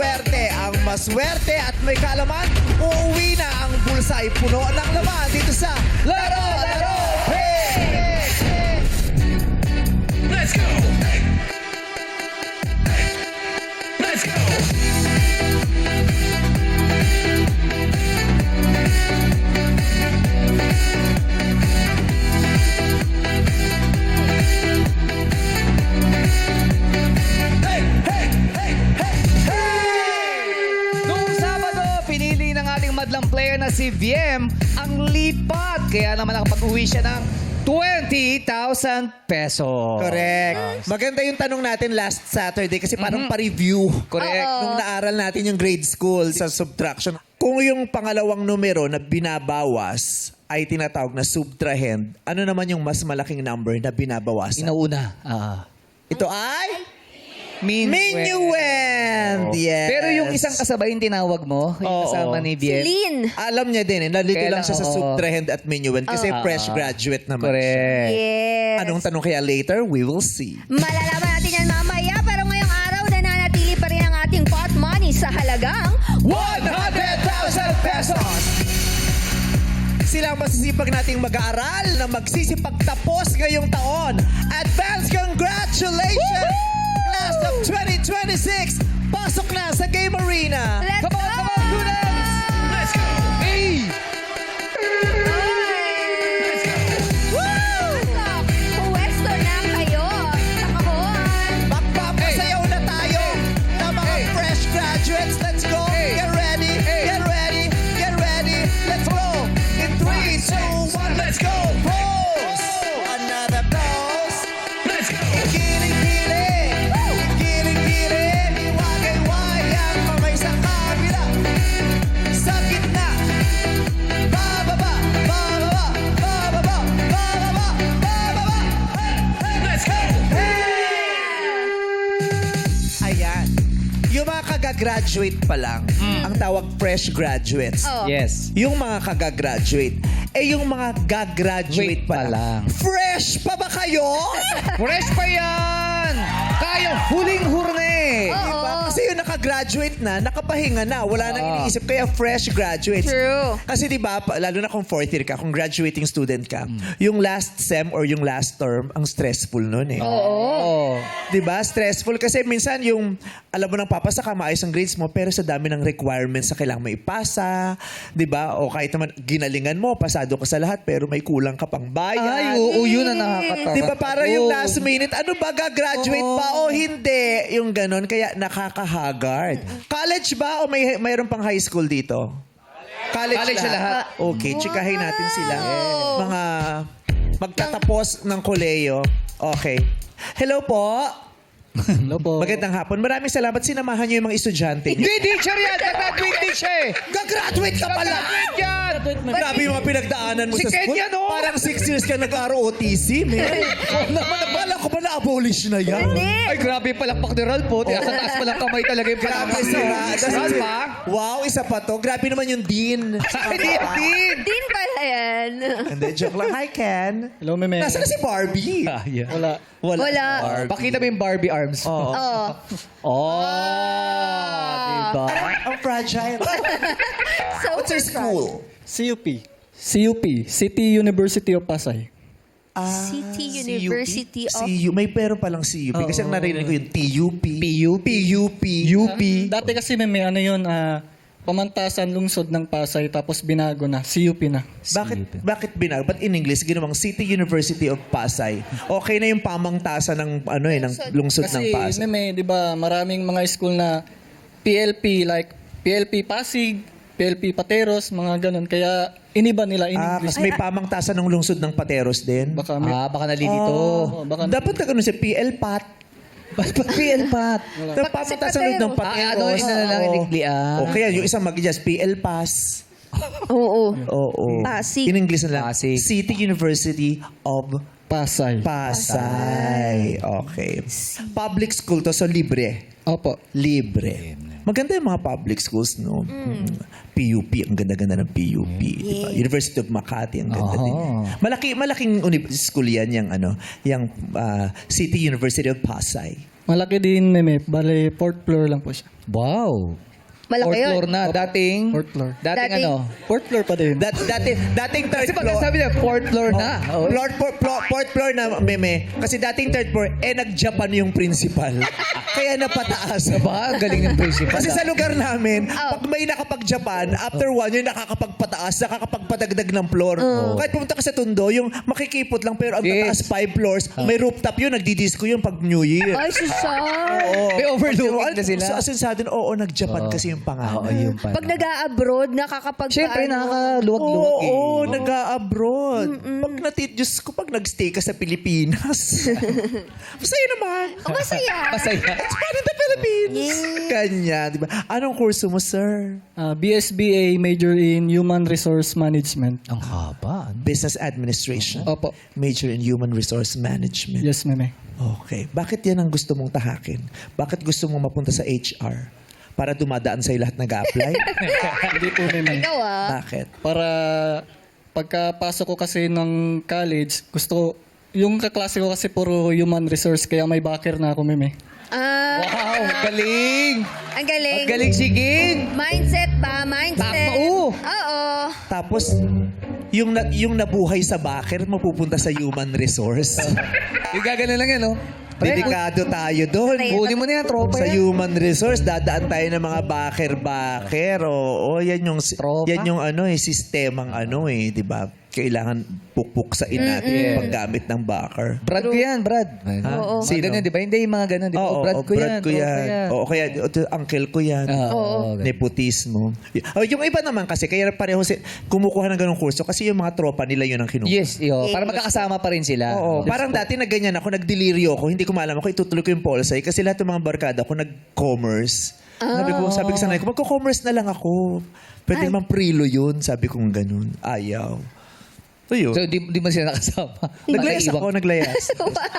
swerte. Ang maswerte at may kalaman, uuwi na ang bulsa ay puno ng laman dito sa Laro, Laro, Hey! Let's go! Let's go! Hey! Hey! Hey! Hey! Hey! Noong Sabado, pinili ng ating madlang player na si Wiem ang lipat. Kaya naman nakapag-uwi siya ng 20,000 pesos. Correct. Maganda yung tanong natin last Saturday kasi parang pa-review. Correct. Nung naaral natin yung grade school sa subtraction. Kung yung pangalawang numero na binabawas ay tinatawag na subtrahend, ano naman yung mas malaking number na binabawasan? Inauna. Ito ay Minuend. minuend. Yes. Pero yung isang kasabay yung tinawag mo, yung Oo. kasama ni Wiem. Lynn. Alam niya din nalito Kaya lang siya sa oo. subtrahend at minuend kasi fresh graduate naman siya. Correct. Yes. Anong tanong kaya later? We will see. Malalaman natin yan mamaya, pero ngayong araw nananatili pa rin ang ating pot money sa halagang 100,000 pesos! Sila ang masisipag nating mag-aaral na magsisipagtapos ngayong taon. Advance congratulations! Class of 2026! Pasok na sa Game Arena! Let's Come on, go! come on, students! Let's go! Hey! Let's go! Pwesto na kayo sa kahon. Magpapasayaw na tayo na mga fresh graduates. Let's go! Get ready! Get ready! Get ready! Let's go! In 3, 2, 1, let's go! Pose! Another pose! Let's go! Giling-giling! Giling-giling! Iwagay-wayang mamay sa kabila! Sa gitna! Bababa! Bababa! Bababa! Bababa! Bababa! Hey! Hey! Let's go! Ayan. Yung mga kagagraduate pa lang, ang tawag fresh graduates. Oh. Yes. Yung mga kagagraduate, yung mga gagraduate Wait pa pa lang. Fresh pa ba kayo? Fresh pa yan! Kayang huling-hurne! Oo. Kasi yung nakagraduate na, nakapahinga na, wala nang iniisip, kaya fresh graduates. True. Kasi di ba, lalo na kung fourth year ka, kung graduating student ka, yung last sem or yung last term, ang stressful nun eh. Oo. Di ba? Stressful kasi minsan yung, alam mo nang papasa ka, maayos ang grades mo, pero sa dami ng requirements na kailangan may ipasa, di ba? O kahit naman ginalingan mo, pasado ka sa lahat, pero may kulang ka pang bayad. Ay, oo, yun ang nakakatakot. Di ba para yung last minute, ano ba, gagraduate pa o hindi? Yung ganon, kaya nakakahagard. College ba o mayroon pang high school dito? College na lahat. Okay, chikahin natin sila. Mga magtatapos ng koleyo. Okay. Hello po. Hello po. Magandang hapon. Maraming salamat. Sinamahan niyo yung mga estudyante. Hindi, teacher yan! Gagraduate teacher eh! Gagraduate ka pala! Gagraduate yan! Grabe yung mga pinagdaanan mo Si sa school. Kenya, no? Parang 6 years ka nag-ROTC, man. Akala ko ba na-abolish na yan? Ay, grabe palakpak ni Ralph po. Sa taas pa lang kamay talaga yung Grabe palakpak sila. niya. Ralph, ha? Wow, isa pa to. Grabe naman yung dean. Hindi, Dean! Din pala yan. Hindi, joke lang. Hi, Ken. Hello, Meme. Nasaan na si Barbie? Wala. Wala. Pakita mo yung Barbie arms. Oo. Oh. Diba? Ang fragile. So, What's your school? CUP. CUP. City University of Pasay. City University of... CU. May pero palang CUP. Kasi ang narinig ko yung TUP. PUP. UP. Dati kasi, Meme, ano yun, Pamantasan Lungsod ng Pasay, tapos binago na. CUP na. Bakit binago? Ba't in English, ginawang City University of Pasay? Okay na yung pamangtasan ng, ng lungsod ng Kasi, Pasay. Meme, di ba, maraming mga school na PLP, like PLP Pasig, PLP Pateros, mga ganun. Kaya, iniba nila in English. Kasi may pamangtasan ng lungsod ng Pateros din. Baka may... Baka nalilito. Oo, baka- Dapat na ganun si PL-PAT. PL-PAT. Pamangtasan ng Pateros. Ano na lang inikli O kaya yung isang mag-adjust, PL-PAS. Oo. Oo. Pasig. In English na lang. Pasig. City University of Pasay. Pasay. Okay. Public school to, so libre. Opo. Libre. Maganda yung mga public schools, no? PUP, ang ganda-ganda ng PUP. Diba? University of Makati, ang ganda din. Malaking school yan, yung City University of Pasay. Malaki din, meme. Bale, 4th floor lang po siya. Wow. Malaki Fourth yun. floor na. Dating? 4th floor. Dating Dating- ano? 4th floor pa din. Dating third Kasi pag floor. sabi niya, fourth floor na. Oh. Fourth floor na, meme. Kasi dating third floor, nag-Japan yung principal. Kaya napataas. Diba? Ang galing ng principal. Kasi sa lugar namin, Oh. pag may nakapag-Japan, after one, yung nakakapagpataas, nakakapagpadagdag ng floor. Kahit pumunta ka sa Tondo, yung makikipot lang, pero ang Yes. tataas 5 floors, may rooftop yun, nagdi-disco yun pag New Year. Ay, susar. Oo. May overlooking na sila. Sa asin oo, nag-Japan kasi yung pangalan. Oo, yun pala. Pag nag-a-abroad, nakakapag... Siyempre, nakakaluwag-luwag eh. Oo, nag-a-abroad. Diyos ko, pag nag-stay ka sa Pilipinas. Masaya naman. Oh, masaya. Masaya. It's fun in the Philippines. Yes. Kanya, di ba? Anong kurso mo, sir? BSBA, major in Human Resource Management. Ang haba. Business Administration. Opo. Major in Human Resource Management. Yes, meme. Okay. Bakit yan ang gusto mong tahakin? Bakit gusto mong mapunta sa HR? Para dumadaan sa'yo lahat nag-a-apply? Hindi po, meme. Ikaw ah. Bakit? Para pagkapasok ko kasi ng college, gusto yung kaklase ko kasi puro human resource, kaya may backer na ako, meme. Ah, Wow, galing. ang galing. Ang galing sigin. Mindset ba? Mindset. Tama, oo. Oo. Tapos, yung nabuhay sa backer, mapupunta sa human resource. Yung gaganon lang yan, no? Dedikado tayo doon. Pre, Kunin mo na yan, tropa Sa yan. human resource, dadaan tayo ng mga backer. Oo, yan yung Tropa. yan yung sistemang di ba? Kailangan pukpuksain natin yung paggamit ng backer. Brad ko yan, Brad. Oo. Mga Sino? ganun, di ba? Hindi yung mga ganun, di ba? Oo, Brad ko yan. Brad ko yan. Oo, kaya uncle ko yan. Oo. Nepotismo. Yung iba naman kasi, kaya pareho kumukuha ng ganong kurso kasi yung mga tropa nila yun ang kinukuha. Yes, para magkakasama pa rin sila. Oo, parang dati na ganyan ako, nagdeliryo ako, hindi ko maalam ako, itutuloy ko yung Polsai kasi lahat ng mga barkada ko nag-commerce. Sabi ko sa nanay ko, magko-commerce na lang ako. Pwede naman prilo yun, sabi kong ganun. Ayaw. So yun. So, di mo sila nakasama. Naglayas Nakaiwan. ako, naglayas.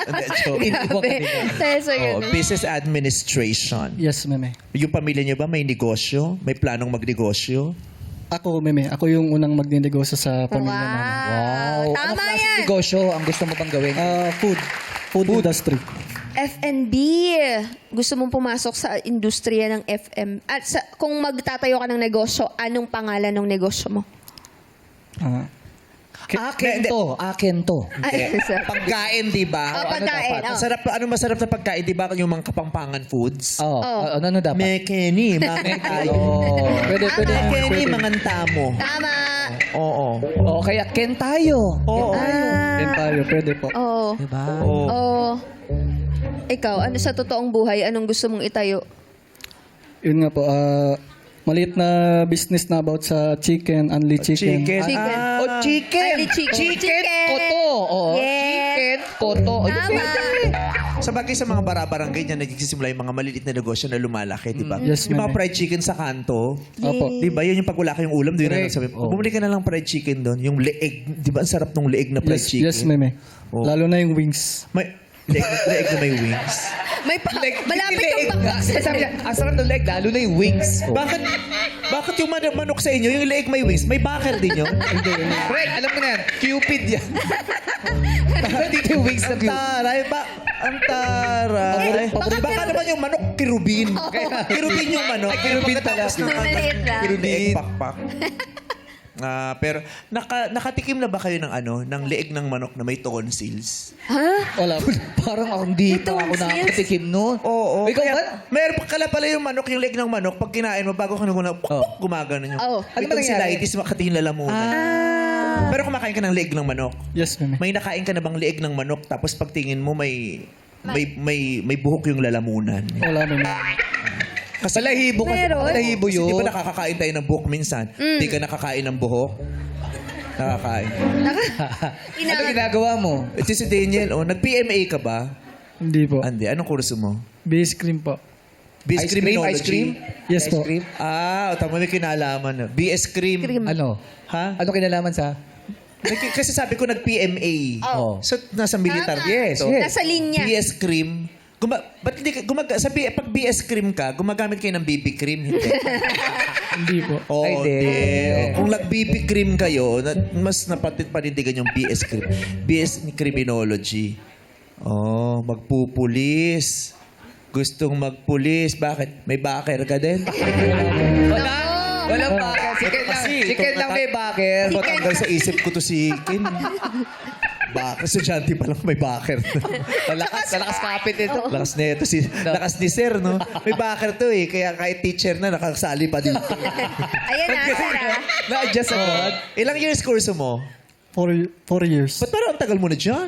Hindi, joke. Iniwan ka nila. Dahil sa Oh, ganun. business administration. Yes, meme. Yung pamilya niyo ba may negosyo? May planong magnegosyo? Ako, meme. Ako yung unang magnenegosyo sa pamilya namin. Wow. Tama Anong klaseng yan. negosyo ang gusto mo bang gawin? Food industry. F&B. Gusto mong pumasok sa industriya ng FM. At kung magtatayo ka ng negosyo, anong pangalan ng negosyo mo? Akin to. Ay, sorry. Pagkain, di ba? Oh, pagkain, dapat? oh. Masarap, anong masarap na pagkain, di ba? Yung mga kapampangan foods. Oh, ano dapat? Mekeni, mga tayo. Pwede. Mekeni, mga tamo. Tama. Oo. Oh, kaya Ken tayo. Oo. Then tayo, pwede po. Oo. Diba? Oo. Oo. Ikaw, ano sa totoong buhay, anong gusto mong itayo? Yun nga po, maliit na business na about sa chicken, unli chicken. Chicken. Chicken. Oh, chicken. Ay, chicken. Chicken. Koto. Oh, Yes. chicken, koto. Oh, Tama. Sa bagay sa mga barabarangay niya, nagsisimula yung mga maliliit na negosyo na lumalaki, di ba? Yes, yung mga ma'am. fried chicken sa kanto. Opo. Di ba? Yun yung pag wala kayong ulam, doon na Correct. sabi, Oh. bumili ka na lang fried chicken doon. Yung leeg, di ba? Ang sarap ng leeg na fried Yes, chicken. yes, meme. Oh. Lalo na yung wings. May leeg na may wings. May malapit yung Sabi niya, ang sarap ng leg, lalo na yung wings. Oh. Bakit yung manok sa inyo, yung leeg may wings, may backer din yun? Fred, alam mo na yan. Cupid yan. Dito yung wings na Cupid. Taray ba? Ang taray. Baka naman yung manok, kirubin. Kirubin yung manok. Ay, kirubin pala. Maliit lang. Leeg pakpak. Pero nakatikim na ba kayo ng leeg ng manok na may tonsils? Ha? Wala po. Parang ako hindi pa ako Ito, nakakatikim nun. Oo. Ikaw ba? Meron pala yung manok, yung leeg ng manok, pag kinain mo, bago ka gumagano yung... Oo. Ano ba nangyari? Tonsillitis, makatihin lalamunan. Pero kumakain ka ng leeg ng manok. Yes, meme. May nakain ka na bang leeg ng manok, tapos pagtingin mo may buhok yung lalamunan. Wala, meme. Kasi Balahibo kasi. Meron. Balahibo Kasi yun. di ba nakakakain tayo ng buhok minsan? Di ka nakakain ng buhok? Nakakain. Ano ginagawa mo? Ito si Daniel, nag-PMA ka ba? Hindi po. Hindi. Anong kurso mo? Base cream po. BS Ice cream? Criminology? Ice cream? Yes Ice po. cream? Tama, may kinalaman. BS Cream. Cream. Ano? Ha? Ano kinalaman sa... Kasi sabi ko nag-PMA. Oh. So, nasa militar. Tama. Yes, So, yes. Nasa linya. BS Cream. Ba't hindi ka, pag BS Cream ka, gumagamit kayo ng BB Cream? Hindi. Hindi po. Oo, Ay, di. Kung nag-BB Cream kayo, mas panindigan yung BS Cream. BS Criminology. Magpupulis. gustong magpulis. Bakit? May backer ka din? Wala. Walang backer. Si Ken lang may backer. Matanggal sa isip ko to si Ken. Backer. Estudyante pa lang may backer. Malakas kapit ito. Lakas na ito. Lakas ni Sir, no? May backer to eh. Kaya kahit teacher na, nakasali pa dito. Ayan na, Sarah. Na-adjust agad. Ilang years kurso mo? 4 years. Ba't parang ang tagal mo na dyan?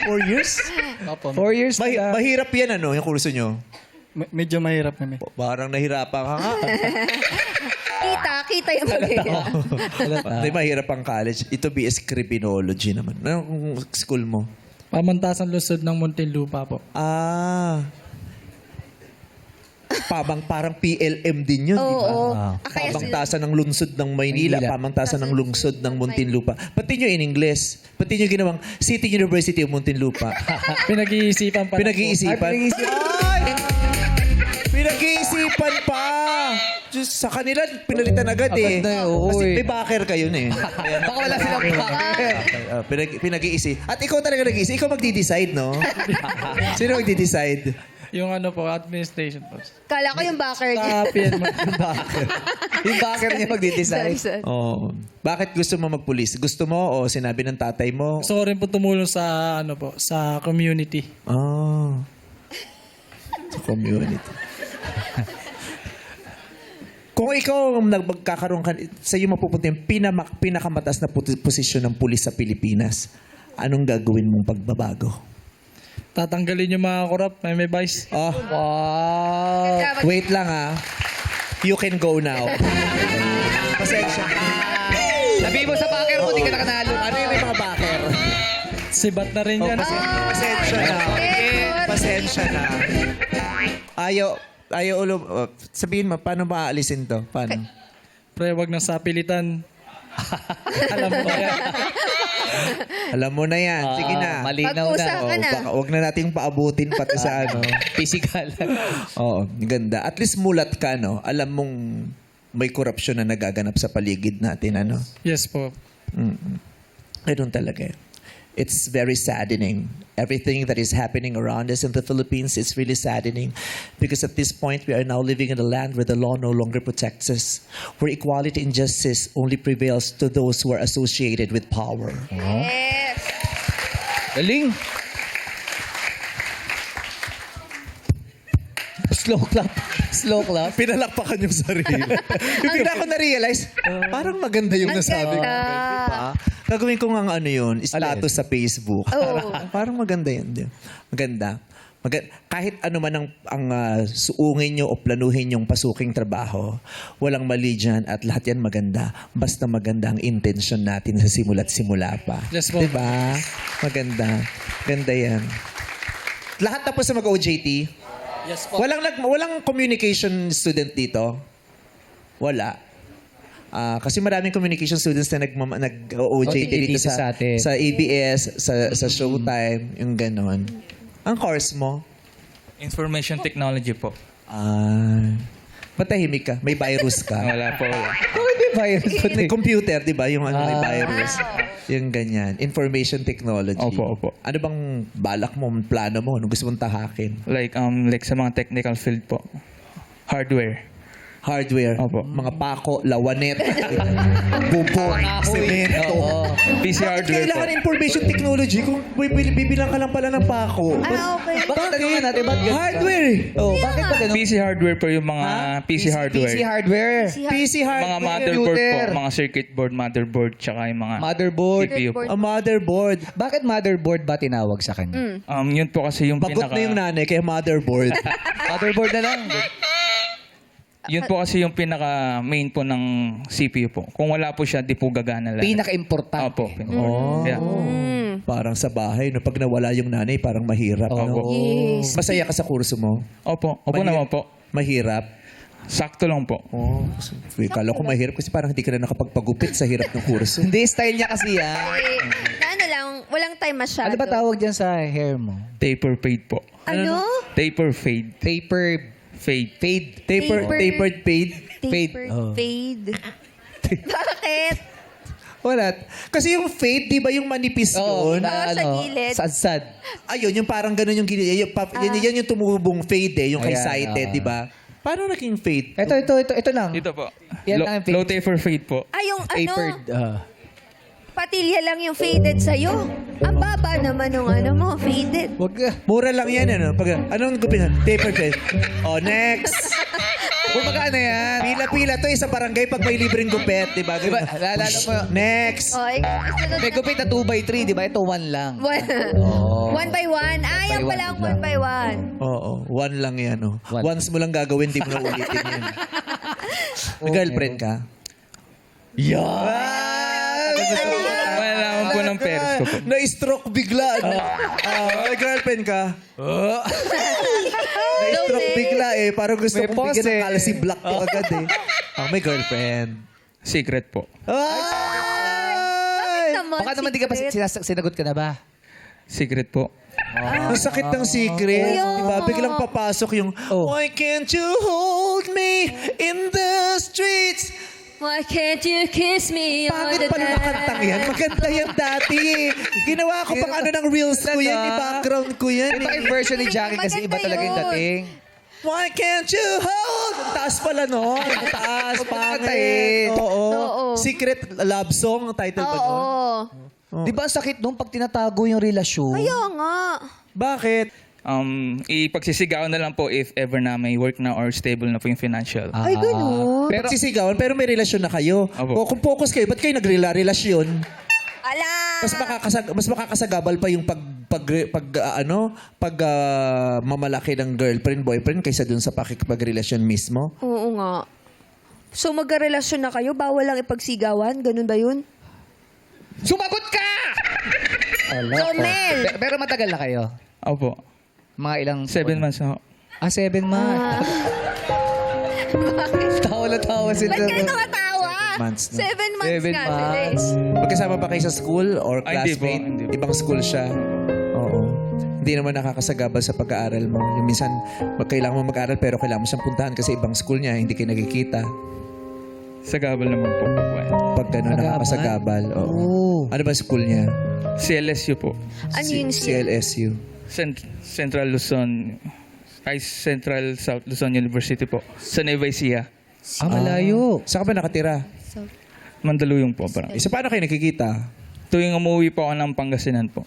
4 years? Opo. 4 years na. Mahirap yan, ano, yung kurso nyo? Medyo mahirap kami. Parang nahirapan ka nga. Kita yung mag-ina. Hindi, mahirap ang college. Ito BS Criminology naman. Anong school mo? Pamantasan Luzon ng Muntinlupa po. Parang PLM din yun, di ba? Oo. Kaya Pamangtasan ng lungsod ng Maynila, pamangtasan ng lungsod ng Muntinlupa. Pati nyo in English. Pati nyo ginawang City University of Muntinlupa. Pinag-iisipan pa. Pinag-iisipan. Ay! Pinag-iisipan pa! Diyos, sa kanila, pinalitan agad eh. Agad na eh, oo Kasi eh. may backer kayo eh. Kaya, Baka wala silang backer. pinag-iisip. At ikaw talaga nag-iisip. Ikaw magdi-decide, no? Sino magdi-decide? Yung ano po, administration po. Kala ko yung backer niya. Sa PN Yung backer niya magdi-decide. Sorry. Oh. Bakit gusto mo magpulis? Gusto mo o sinabi ng tatay mo? Gusto ko rin po tumulong sa ano po, sa community. Sa community. Kung ikaw ang magkakaroon ka, sa iyo mapupunta yung pinakamataas na posisyon ng pulis sa Pilipinas, anong gagawin mong pagbabago? Tatanggalin yung mga korap, may vice. Oh, Wow. wait lang You can go now. Pasensya. Sabihin mo sa backer mo, di ka nakanalo. Ano yung may mga backer? Sibat na rin yan. Pasensya na. Pasensya na. Ayaw ulo. Sabihin mo, paano ba aalisin to? Paano? Pre, wag na sapilitan. Alam mo yan. Alam mo na yan. Sige na. Malinaw na. Pag-usapan na. Baka wag na nating paabutin pati sa ano. Physical. Oo, ganda. At least mulat ka, no? Alam mong may korupsyon na nagaganap sa paligid natin, ano? Yes po. Ganun talaga. It's very saddening. Everything that is happening around us in the Philippines is really saddening because at this point we are now living in a land where the law no longer protects us, where equality and justice only prevails to those who are associated with power. Yes. Galing. Slow clap. Slow clap. Pinalakpakan yung sarili. Bigla ako na-realize, parang maganda yung Ang nasabi ko. ganda. Diba? Gagawin ko nga ano yun, status sa Facebook. Oo. Parang maganda yun. Di ba? Maganda. Kahit ano man ang suungin nyo o planuhin yung pasuking trabaho, walang mali dyan at lahat yan maganda. Basta maganda ang intention natin sa simula't simula pa. Yes po. Diba? Maganda. Ganda yan. Lahat tapos na mag-OJT? Yes po. Walang communication student dito? Wala. Kasi maraming communication students na nag-OJT dito sa atin. sa ABS, sa Showtime, yung ganon. Ang course mo? Information technology po. Matahimik ka. May virus ka. Wala po, wala. Hindi virus. May computer, di ba? Yung may virus. Yung ganyan. Information technology. Opo, opo. Ano bang balak mo, plano mo? Ano gusto mong tahakin? Like sa mga technical field po. Hardware. Hardware. Opo. Mga pako, lawanet, bubong, semento. Oo. PC Bakit hardware po. kailangan information technology kung bibilang ka lang pala ng pako? Okay. Bakit tanongin natin? Ba't ganun? Hardware! Oh, bakit ba ganun? PC hardware po yung mga PC hardware. PC hardware. PC hardware. Mga motherboard po. Computer. Mga circuit board, motherboard, tsaka yung mga Motherboard. CPU po. A motherboard. Bakit motherboard ba tinawag sa kanya? Yun po kasi yung Bagot pinaka... na yung nanay kaya motherboard. Motherboard na lang. Yun po kasi yung pinaka main po ng CPU po. Kung wala po siya, di po gagana lahat. Pinaka-importante. Opo. Yeah. Parang sa bahay, no? Pag nawala yung nanay, parang mahirap. Opo. No? Yes. Masaya ka sa kurso mo? Opo. Opo naman po. Mahirap? Sakto lang po. Kala ko mahirap kasi parang hindi ka na nakapagpagupit sa hirap ng kurso. Hindi, style niya kasi yan. Na ano lang, walang time masyado. Ano ba tawag dyan sa hair mo? Taper fade po. Ano? Taper fade. Taper Fade. fade. Tapered fade? Tapered Oh. fade. Bakit? Wala. Kasi yung fade, di ba yung manipis Oo, yun? Oo, sa gilid. Sad-sad. Ayun, yung parang ganun yung gilid. Yan yung tumubong fade eh, yung kay Ayan, sighted, di ba? Paano naging fade? Ito lang. Ito po. Yan ang fade. Low taper fade po. Ay, yung Tapered. patilya lang yung faded sa'yo. Ang baba naman ng mo, faded. Wag ka. Mura lang yan, ano? Pag, anong gupin? Taper fade. Oh, next. Kumbaga ano yan? Pila-pila to sa barangay pag may libreng gupet, di ba? Diba, naalala mo, Next. Oh, sunod may gupit na 2x3, di ba? Ito 1 lang. One by one. Ayaw by pala one, ang one by one. Oo, one lang yan, oh. One. Once mo lang gagawin, di mo na ulitin yan. May girlfriend ka? Wala naman po ng parents ko po. Na-stroke bigla. May girlfriend ka? Na-stroke bigla eh. Parang gusto May kong bigyan ng pose, kalasi black ko agad eh. May girlfriend. Secret po. Ay! Baka naman di ka pa sinagot ka na ba? Secret po. Ang sakit ng secret. Diba? Biglang papasok yung, Why can't you hold me in the streets? Why can't you kiss me all Pangit the pala na kantang yan. Maganda yan dati eh. Ginawa ko pang ano ng reels ko yan. I-background ko yan Iba eh. yung version ni Jackie kasi iba talaga yung dating. Why can't you hold? Ang taas pala no? Ang taas, pangit. Kantahin. Oo. Secret love song, ang title ba nun? Oo. Di ba ang sakit nung pag tinatago yung relasyon? Kaya nga. Bakit? Ipagsisigawan na lang po if ever na may work na or stable na po yung financial. Ay, ganun. Pero sisigawan, pero may relasyon na kayo. Opo. O kung focus kayo, ba't kayo nagrelasyon? Ala! Mas makakasagabal pa yung mamalaki ng girlfriend, boyfriend kaysa dun sa pakikipagrelasyon mismo. Oo nga. So, magkarelasyon na kayo, bawal lang ipagsigawan? Ganun ba yun? Sumagot ka! Romel! Pero matagal na kayo? Opo. Mga ilang... 7 months na ako. 7 months. Tawa na tawa sila. Ba't kayo nakatawa? 7 months na. 7 months 7 nga. months. Magkasama ba kayo sa school or Ay, hindi po, classmate? hindi po. Ibang school siya. Oo. Hindi naman nakakasagabal sa pag-aaral mo. Yung minsan, kailangan mo mag-aaral pero kailangan mo siyang puntahan kasi ibang school niya, hindi kayo nagkikita. Sagabal naman po. Pag gano'n Sagabal? nakakasagabal. Oo. Oo. Ano ba school niya? CLSU po. Ano yun siya? CLSU. Central Luzon. Ay, Central South Luzon University po. Sa Nueva Ecija. Malayo. Saan ka ba nakatira? Mandaluyong po. Parang. So, paano kayo nakikita? Tuwing umuwi po ako ng Pangasinan po.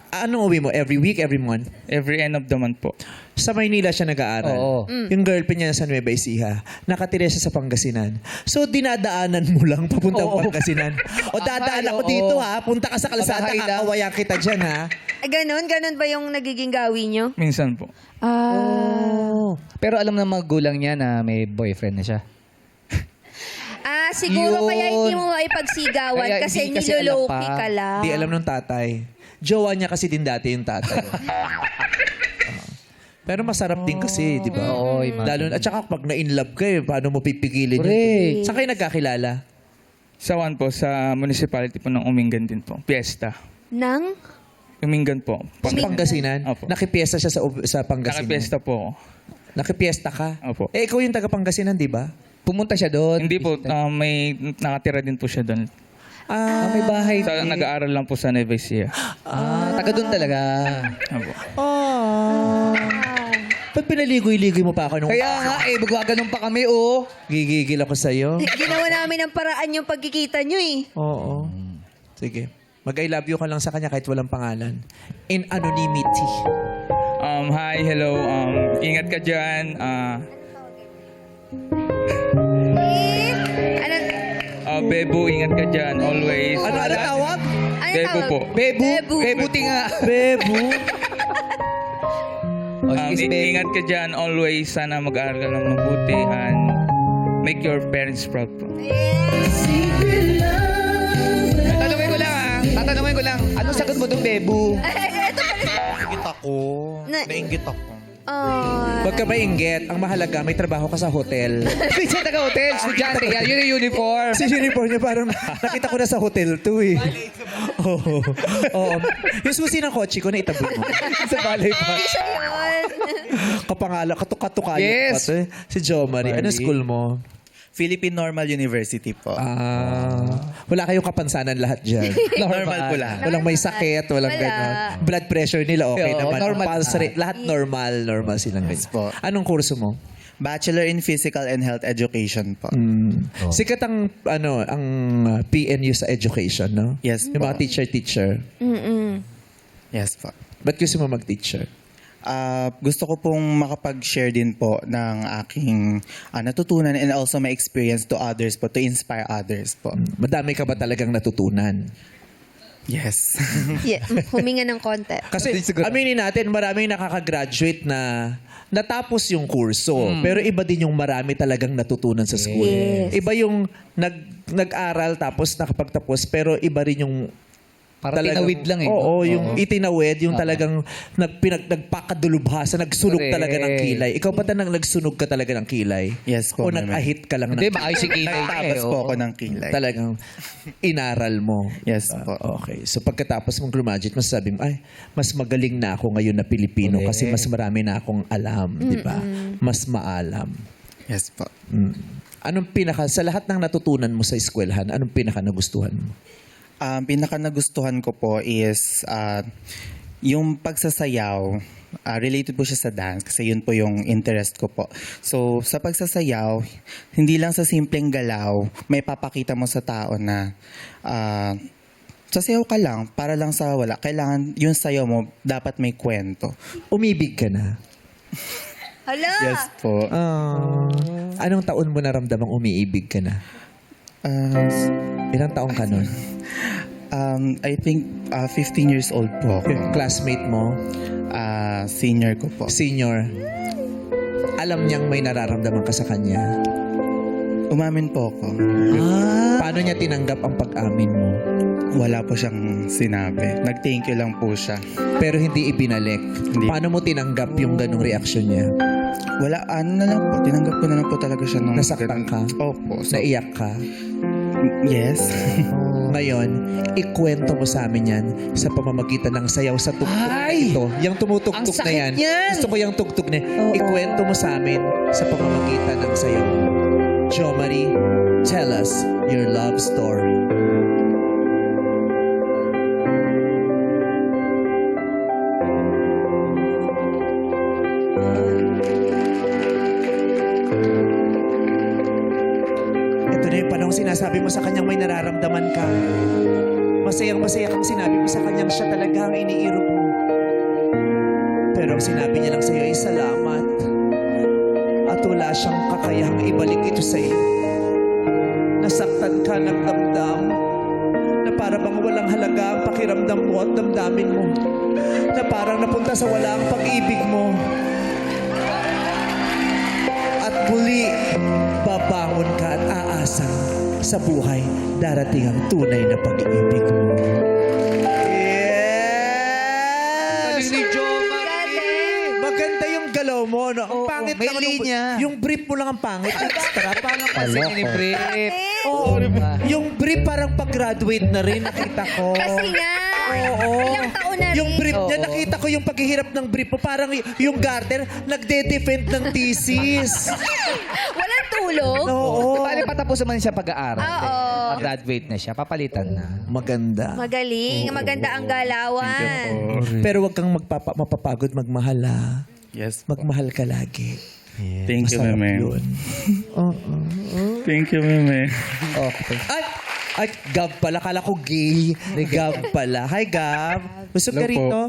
Anong uwi mo? Every week, every month? Every end of the month po. Sa Maynila siya nag-aaral. Oo. Yung girlfriend niya sa Nueva Ecija, nakatira siya sa Pangasinan. So, dinadaanan mo lang papunta Oo. Pangasinan. O dadaan ako Oo. dito ha. Punta ka sa kalsada, Pagkakaila. kakawayan kita dyan ha. Ay, ganun? Ganun ba yung nagiging gawin nyo? Minsan po. Pero alam na magulang niya na may boyfriend na siya. Siguro Yun. kaya hindi mo maipagsigawan Kaya kasi hindi kasi alam niloloki pa. ka lang. Di alam ng tatay. Jowa niya kasi din dati yung tatay. Pero masarap din kasi, di ba? Oo, Lalo, at saka pag na-inlove kayo, paano mo pipigilin yun? Correct. Saan kayo nagkakilala? Sa one po, sa municipality po ng Umingan din po. Fiesta. Nang? Umingan po. Sa Pangasinan? Opo. Nakipiesta siya sa Pangasinan? Nakapiesta po ako. Nakipiesta ka? Opo. Eh, ikaw yung taga Pangasinan, di ba? Pumunta siya doon. Hindi po, may nakatira din po siya doon. May bahay. Sa, nag-aaral lang po sa Nueva Ecija. Taga doon talaga. Opo. Ba't pinaligoy-ligoy mo pa ako nung Kaya nga magaganon pa kami gigigil ako sa'yo? Ginawa namin ng paraan yung pagkikita nyo eh. Oo. Sige. Mag-I love you ka lang sa kanya kahit walang pangalan. In anonymity. Hi, hello. Ingat ka dyan. Ano? Bebo, ingat ka dyan. Always. Ano tawag? Ano Bebo tawag? po. Bebu. Bebuti nga. Bebu. Ingat ka dyan. Always. Sana mag-aaral ka lang mabuti and make your parents proud po. Tatanungin ko lang. Anong sagot mo doon, Bebu? Ito pala. Nainggit ako. Na- Nainggit ako. Oh. Huwag ka mainggit. Ang mahalaga, may trabaho ka sa hotel. Hindi siya taga-hotel. Estudyante yan. Yun yung uniform. Si uniform niya parang nakita ko na sa hotel to eh. Oo. Oo. Yung susi ng kotse ko na itabog mo. Sa balay pa. Hindi siya yun. Kapangala, katukayo Yes. pa to eh. Si Jo Marie. Ano Mali. school mo? Philippine Normal University po. Wala kayong kapansanan lahat dyan. Normal po lahat. Walang may sakit, walang Wala. gano'n. Blood pressure nila okay Oo, naman. normal. Pulse rate, lahat normal silang ganyan. po. Anong kurso mo? Bachelor in Physical and Health Education po. Sikat ang PNU sa education, no? Yes Yung po. mga teacher. Yes po. Ba't gusto mo mag-teacher? Gusto ko pong makapag-share din po ng aking natutunan and also my experience to others po, to inspire others po. Madami ka ba talagang natutunan? Yes. Yeah, huminga ng konti. Kasi aminin natin, maraming nakaka-graduate na natapos yung kurso, pero iba din yung marami talagang natutunan sa school. Yes. Iba yung nag-aral tapos nakapagtapos, pero iba rin yung Parang tinawid lang eh. Oo, yung itinawid, yung talagang nagpakadulubhasa, nagsunog Correct. talaga ng kilay. Ikaw ba tanang nagsunog ka talaga ng kilay? Yes po, O ma'am. nag-ahit ka lang Hindi, ng maayos yung kilay. Nagtabas po ako ng kilay. talagang inaral mo. Yes po. Okay. So pagkatapos mong graduate, masasabi mo, ay, mas magaling na ako ngayon na Pilipino kasi mas marami na akong alam, di ba? Mas maalam. Yes po. Anong sa lahat ng natutunan mo sa eskwelahan, anong pinaka nagustuhan mo? Pinaka nagustuhan ko po is yung pagsasayaw. Related po siya sa dance kasi yun po yung interest ko po. So, sa pagsasayaw, hindi lang sa simpleng galaw, may papakita mo sa tao na sasayaw ka lang para lang sa wala. Kailangan yung sayaw mo, dapat may kwento. Umibig ka na? Hala! Yes po. Anong taon mo naramdamang umiibig ka na? Ilang taong ka nun? I think 15 years old po ako. Classmate mo? Senior ko po. Senior? Alam niyang may nararamdaman ka sa kanya? Umamin po ako. Paano niya tinanggap ang pag-amin mo? Wala po siyang sinabi. Nag-thank you lang po siya. Pero hindi ibinalik. Hindi. Paano mo tinanggap yung ganong reaksyon niya? Wala, na lang po. Tinanggap ko na lang po talaga siya. Nung Nasaktan ka? Opo. So, Naiyak ka? yes. Ngayon, ikwento mo sa amin yan sa pamamagitan ng sayaw sa tugtog na ito. Yung tumutugtog na yan. Gusto ko yung tugtog na ikwento mo sa amin sa pamamagitan ng sayaw. Jo Marie, tell us your love story. Ito na yung panahon sinasabi mo sa kanyang may nararamdaman ka. Masayang masaya kang sinabi mo sa kanyang siya talaga ang iniiro mo. Pero ang sinabi niya lang sa iyo ay salamat. At wala siyang kakayahang ibalik ito sa iyo. Nasaktan ka, nagdamdam. Na para bang walang halaga ang pakiramdam mo at damdamin mo. Na parang napunta sa wala ang pag-ibig mo. At muli, babangon ka at aasa sa buhay darating ang tunay na pag-ibig mo. Yes! Ni Jo Maganda yung galaw mo, no? Ang Oo, pangit may lang linya. yung brief mo lang ang pangit. Extra, parang Kasi in-brief. Oo, yung brief parang pag-graduate na rin, nakita ko. Kasi nga, Oo. ilang taon na rin. Yung brief niya, Oo. nakita ko yung paghihirap ng brief mo. Parang yung garter, nagde-defend ng thesis. Walang tulog. Oo. Bali patapos naman siya pag-aaral. Oo. Mag-graduate na siya. Papalitan na. Maganda. Magaling. Maganda ang galawan. Pero wag kang mapapagod magmahal, ha? Yes po. Magmahal ka lagi. Thank you, Masarap Meme. yun. Thank you, Meme. Okay. Ay, Gab pala. Kala ko gay. Gab pala. Hi, Gab. Gusto ka Hello po. rito?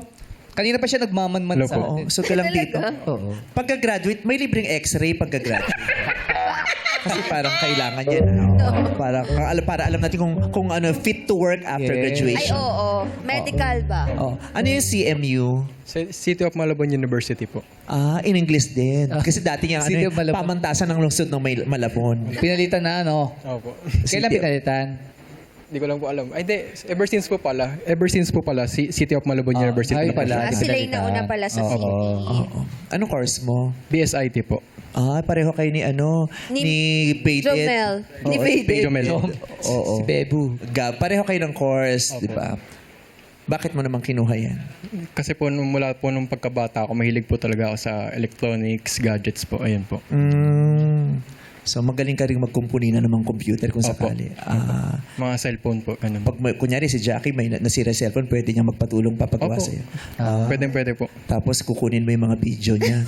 Kanina pa siya nagmamanman Hello sa po. Oo. Gusto ka lang dito? Oo. Pagka-graduate, may libreng x-ray pagka-graduate. Kasi parang kailangan yan. Para alam natin kung ano fit to work after Yes. Ay, graduation. oo. Medical ba? Oh. Ano yung CMU? City of Malabon University po. In English din. Kasi dati yung City of Malabon. pamantasan ng lungsod ng Malabon. Pinalitan na ano? Opo. Kailan pinalitan? Hindi ko lang po alam. Ay, di. Ever since po pala, City of Malabon University. ay na po pala. siya. Sila yung nauna pala sa Oo. city. Oo. Anong course mo? BSIT po. Pareho kayo ni Ni Baited. Jomel. Ni Baited. Jomel. Oo. Si Bebu. Gab, pareho kayo ng course, di ba? Bakit mo naman kinuha yan? Kasi po, mula po nung pagkabata ako, mahilig po talaga ako sa electronics, gadgets po. Ayan po. So magaling ka rin magkumpuni na ng mga computer kung sakali. Mga cellphone po, ganun. Pag kunyari si Jackie may nasira cellphone, pwede niya magpatulong papagawa Opo. sa'yo. Pwede po. Tapos kukunin mo yung mga video niya.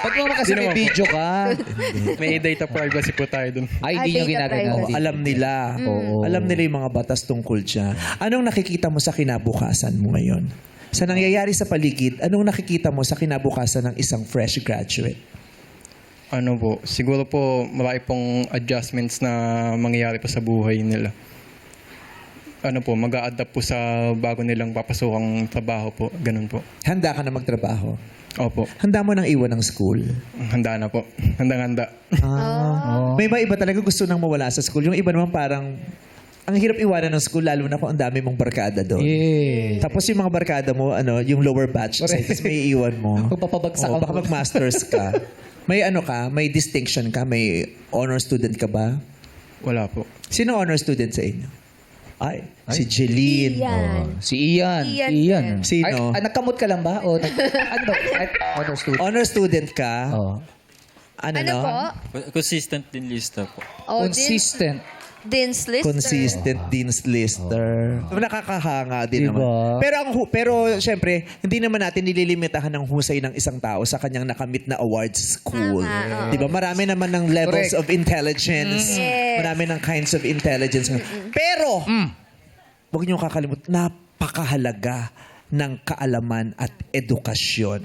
Ba't naman kasi may video ka? May data privacy po tayo dun. Ay, hindi nyo data ginagawa. privacy. Alam nila. Alam nila yung mga batas tungkol dyan. Anong nakikita mo sa kinabukasan mo ngayon? Sa nangyayari sa paligid, anong nakikita mo sa kinabukasan ng isang fresh graduate? Ano po, siguro po marami pong adjustments na mangyayari po sa buhay nila. Ano po, mag-a-adapt po sa bago nilang papasukang trabaho po. Ganun po. Handa ka na magtrabaho? Opo. Handa mo nang iwan ng school? Handa na po. Handang-handa. May mga iba talaga gusto nang mawala sa school. Yung iba naman parang, ang hirap iwanan ng school, lalo na kung ang dami mong barkada doon. Yes. Tapos yung mga barkada mo, yung lower batch, tapos may iwan mo. Magpapabagsak Baka ako. mag-masters ka. May may distinction ka? May honor student ka ba? Wala po. Sino honor student sa inyo? Ay, si Jeline. Yan. Si Ian. Ian. Sino? Ay, nagkamot ka lang ba? O, ano ba? Honor student. Honor student ka? Oh. Ano, Ano no? po? Consistent din lista po. Oh, Consistent. Dean's list? Consistent Dean's Lister. Nakakahanga din Diba? naman. Pero syempre, hindi naman natin nililimitahan ng husay ng isang tao sa kanyang nakamit na awards sa school. Tama, oo. Diba? Marami naman ng levels Correct. of intelligence. Yes. Marami ng kinds of intelligence. Pero, huwag niyong kakalimutan, napakahalaga ng kaalaman at edukasyon.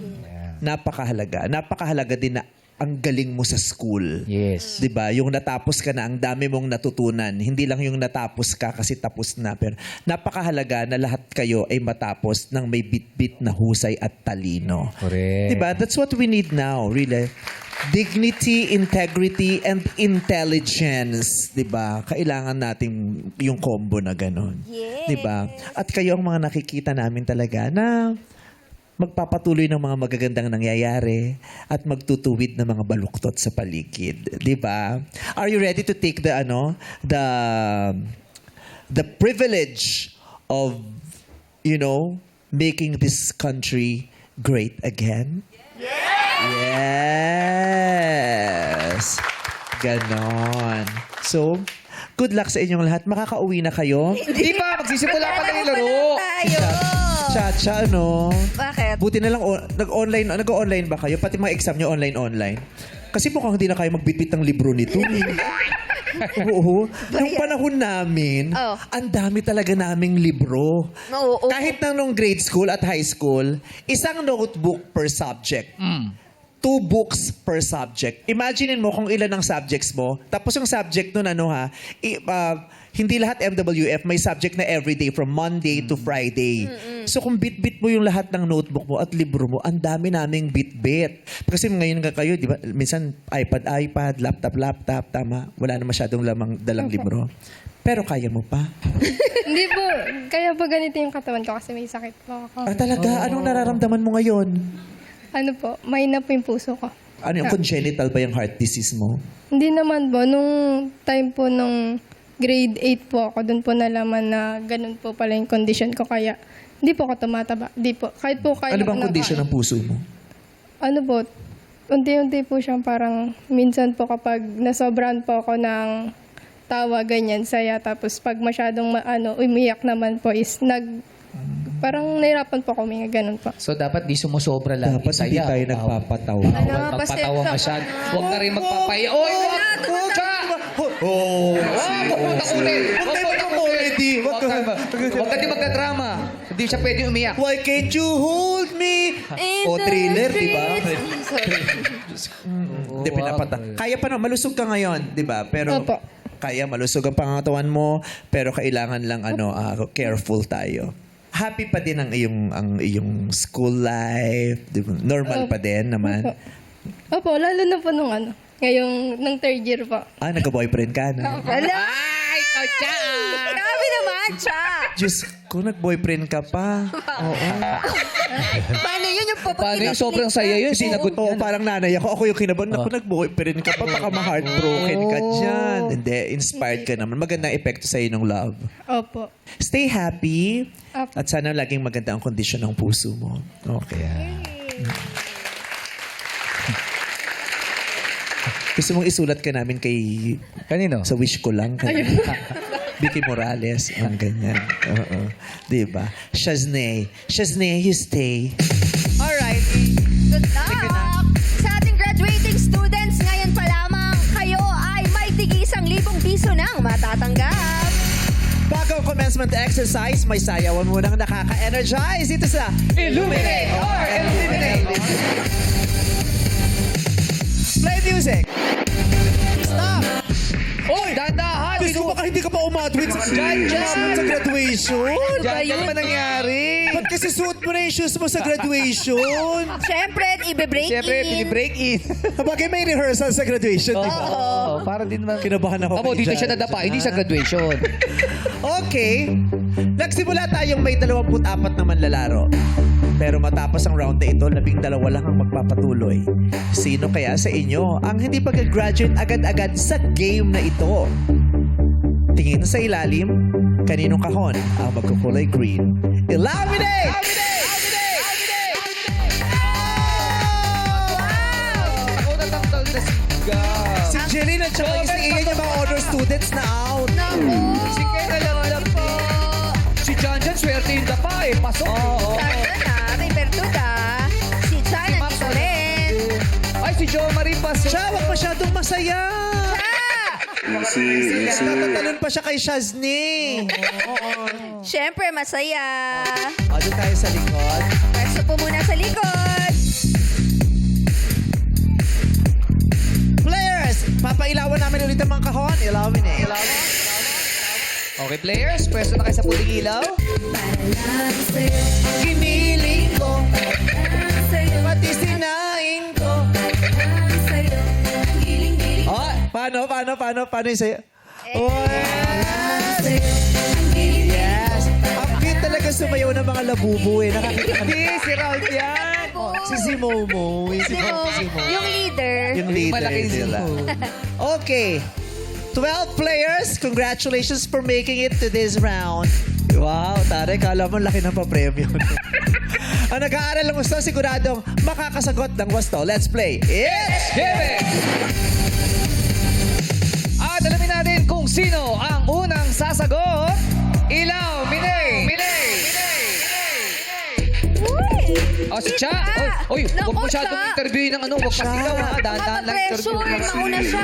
Napakahalaga. Napakahalaga din na ang galing mo sa school. Yes. 'Di ba? Yung natapos ka na, ang dami mong natutunan. Hindi lang yung natapos ka kasi tapos na. Pero napakahalaga na lahat kayo ay matapos ng may bit-bit na husay at talino. Correct. 'Di ba? That's what we need now, really. Dignity, integrity, and intelligence. 'Di ba? Kailangan natin yung combo na gano'n. Yes. 'Di ba? At kayo ang mga nakikita namin talaga na magpapatuloy ng mga magagandang nangyayari at magtutuwid ng mga baluktot sa paligid, 'di ba? Are you ready to take the privilege of making this country great again? Yes. Ganon. So, good luck sa inyong lahat. Makakauwi na kayo. Hindi pa, magsisimula pa na yung laro. Tayo. Chacha, no? Bakit? Buti na lang, nag-online ba kayo? Pati mga exam nyo, online. Kasi mukhang hindi na kayo magbitbit ng libro nito. Oo. Nung panahon namin, Oh. ang dami talaga naming libro. Oo. Kahit nung grade school at high school, isang notebook per subject. 2 books per subject. Imaginein mo kung ilan ang subjects mo. Tapos yung subject nun, hindi lahat MWF, may subject na everyday from Monday to Friday. So kung bit-bit mo yung lahat ng notebook mo at libro mo, ang dami naming bit-bit. Kasi ngayon nga kayo, di ba, minsan iPad, laptop, tama. Wala na masyadong dalang libro. Pero kaya mo pa. Hindi po. Kaya po ganito yung katawan ko kasi may sakit po ako. Talaga? Anong nararamdaman mo ngayon? Ano po, mahina po yung puso ko. Ano yung congenital ba yung heart disease mo? Hindi naman po. Nung time po nung grade 8 po ako, doon po nalaman na ganun po pala yung condition ko. Kaya hindi po ako tumataba. Hindi po. Kahit po kaya Ano ko bang condition ng puso mo? Ano po, unti-unti po siyang parang minsan po kapag nasobran po ako ng tawa, ganyan, saya. Tapos pag masyadong umiyak naman po is parang nahirapan po ako huminga, ganun po. So, dapat di sumusobra lang. Dapat hindi tayo nagpapatawa. Huwag magpatawa masyado. Huwag ka rin magpapaya. Oy, Cha! Huwag tayo magka-comedy. Huwag ka din magka-drama. Hindi siya pwede umiyak. Why can't you hold me? O thriller, di ba? Hindi, pinapata. Kaya pa na, malusog ka ngayon, di ba? Pero Opo. kaya malusog ang pangatawan mo, pero kailangan lang careful tayo. Happy pa din ang iyong school life, di ba? Normal pa din naman. Opo, lalo na po ngayong nung third year po. Nagka-boyfriend ka na. Ay, ikaw, Cha! Grabe naman, Cha! Diyos ko, nag-boyfriend ka pa. Oo. Paano yun yung Paano yung sobrang saya yun? Sinagot Oo, niya. parang nanay ako. Ako yung kinabahan. Naku, nag-boyfriend ka pa. Baka ma-heartbroken ka dyan. Hindi, inspired ka naman. Magandang epekto sa'yo ng love. Opo. Stay happy. Opo. At sana laging maganda ang kondisyon ng puso mo. Okay. Gusto mong isulat ka namin kay... Kanino? Sa wish ko lang. Vicky Morales. Ang ganyan. Oo. Diba? Shaznay. Shaznay, you stay. Alright. Good luck! Sa ating graduating students, ngayon pa lamang, kayo ay may tigi 1,000 piso nang matatanggap. Bago ang commencement exercise, may sayawan munang nakaka-energize dito sa Illuminate or Eliminate! Play music! Stop! Oy! Dandahan! Gusto baka hindi ka pa umadwit sa graduation? Diyan pa nangyari. Ba't kasi suot mo na yung shoes mo sa graduation? Siyempre, ibe-break Siyempre, in. pinibreak in. Bagay may rehearsal sa graduation, di ba? Oo. Para din naman. Kinabahan ako. Amo, kay dito Jan. siya nadapa, hindi sa graduation. Okay. Nagsimula tayong may 24 na manlalaro. Pero matapos ang round na ito, 12 lang ang magpapatuloy. Sino kaya sa inyo ang hindi pag-graduate agad-agad sa game na ito? Tingin sa ilalim, kaninong kahon ang magkukulay green? Illuminate! Ako natangtal na siga. Si Jeline at saka si Ian yung mga honor students na out. Si Ken alam po. Si Janjan, swerte yung dapa eh. Pasok. Oo. Sana, may bertuda. Si Chan, nandito rin. Ay, si Jo Marie pasok. Siya, wag masyadong masaya. Siya! Natatalon pa siya kay Shaznay. Siyempre, masaya. O, doon tayo sa likod. Pwesto po muna sa likod. Players, papailawan namin ulit ang mga kahon. Illuminate. Okay, players, pwesto na kayo sa puting ilaw. Giniling ko, pati sinaing ko. Oh, paano yung sayo? Yes. Ang cute talaga sumayaw ng mga labubo eh. Nakakita ka Hindi, si Ralph yan. Si Simomo. Yung leader. Yung leader Malaking nila. Simo. Okay. 12 players, congratulations for making it to this round. Wow, Tare, kala mo laki ng pa-premyo. Ang nag-aaral ng gusto, siguradong makakasagot ng wasto. Let's play. It's Give it! At alamin natin kung sino ang unang sasagot. Ilaw, Minay! Oh, si Cha! Oy, huwag Naku, masyadong Cha. interviewin ng ano, huwag pasigaw ha. Dahan-dahan lang interview. Mapa-pressure. Mauna siya.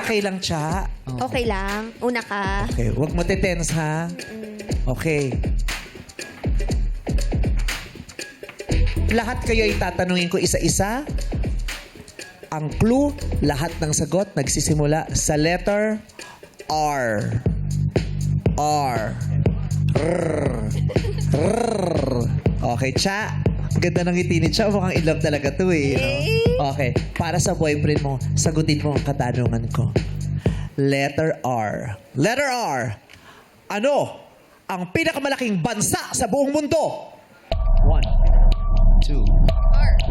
okay lang, Cha. Okay lang. Una ka. Okay, huwag mo tense ha. Okay. Lahat kayo ay tatanungin ko isa-isa. Ang clue, lahat ng sagot nagsisimula sa letter R. R. R. R. Okay, Cha. Ganda ng ngiti ni Cha. Mukhang in love talaga to eh. No? Okay. Para sa boyfriend mo, sagutin mo ang katanungan ko. Letter R. Letter R. Ano ang pinakamalaking bansa sa buong mundo? 1, 2,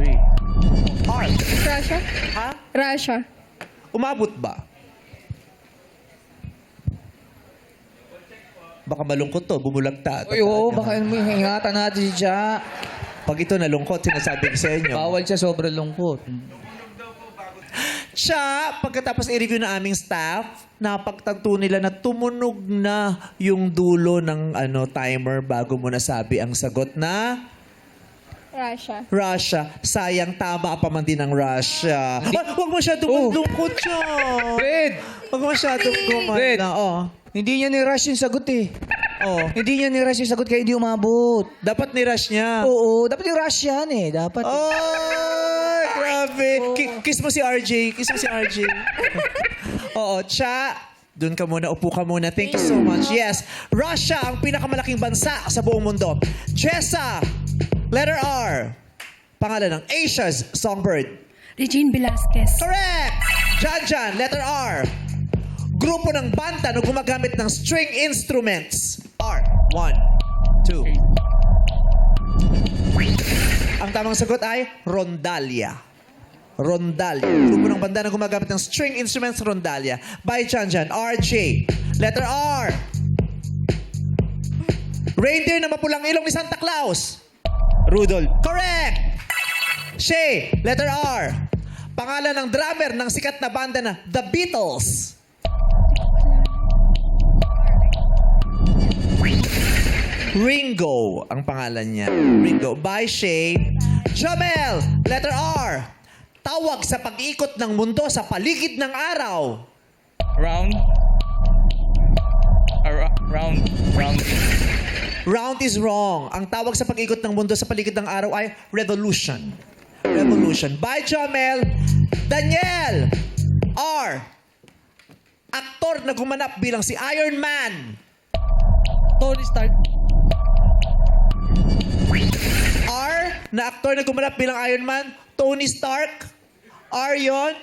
3. R. Russia? Ha? Russia. Umabot ba? Baka malungkot to, bumulagta. Uy, oo, baka ingatan natin si Cha. Pag ito nalungkot, sinasabi ko sa inyo. Bawal siya sobrang lungkot. Siya, pagkatapos i-review ng aming staff, napagtanto nila na tumunog na yung dulo ng timer bago mo nasabi ang sagot na Russia. Russia. Sayang, tama pa man din ang Russia. Huwag masyadong malungkot siya. Fred! Huwag masyadong Fred! gumana. Oh. Hindi niya ni-rush yung sagot eh. Oh. Hindi niya ni-rush yung sagot kaya hindi umabot. Dapat ni-rush niya. Oo, dapat i-rush yan eh. Dapat. Oh, grabe. Kiss mo si RJ. Kiss mo si RJ. Oo, Cha. Doon ka muna. Upo ka muna. Thank you so much. Yes. Russia ang pinakamalaking bansa sa buong mundo. Chessa. Letter R. Pangalan ng Asia's songbird. Regine Velasquez. Correct! Janjan. Letter R. Grupo ng banda na gumagamit ng string instruments. R. 1, 2. Ang tamang sagot ay Rondalia. Rondalia. Grupo ng banda na gumagamit ng string instruments, Rondalia. By Janjan. RJ. Letter R. Reindeer na mapulang ilong ni Santa Claus. Rudolph. Correct! Shay. Letter R. Pangalan ng drummer ng sikat na banda na The Beatles. Ringo ang pangalan niya. Ringo. By Shay. Jamel, letter R. Tawag sa pag-ikot ng mundo sa paligid ng araw. Round. Round. Round is wrong. Ang tawag sa pag-ikot ng mundo sa paligid ng araw ay revolution. Revolution. By Jamel. Daniel. R. Aktor na gumanap bilang si Iron Man. Tony Stark. R. Na aktor na gumanap bilang Iron Man. Tony Stark. R yun.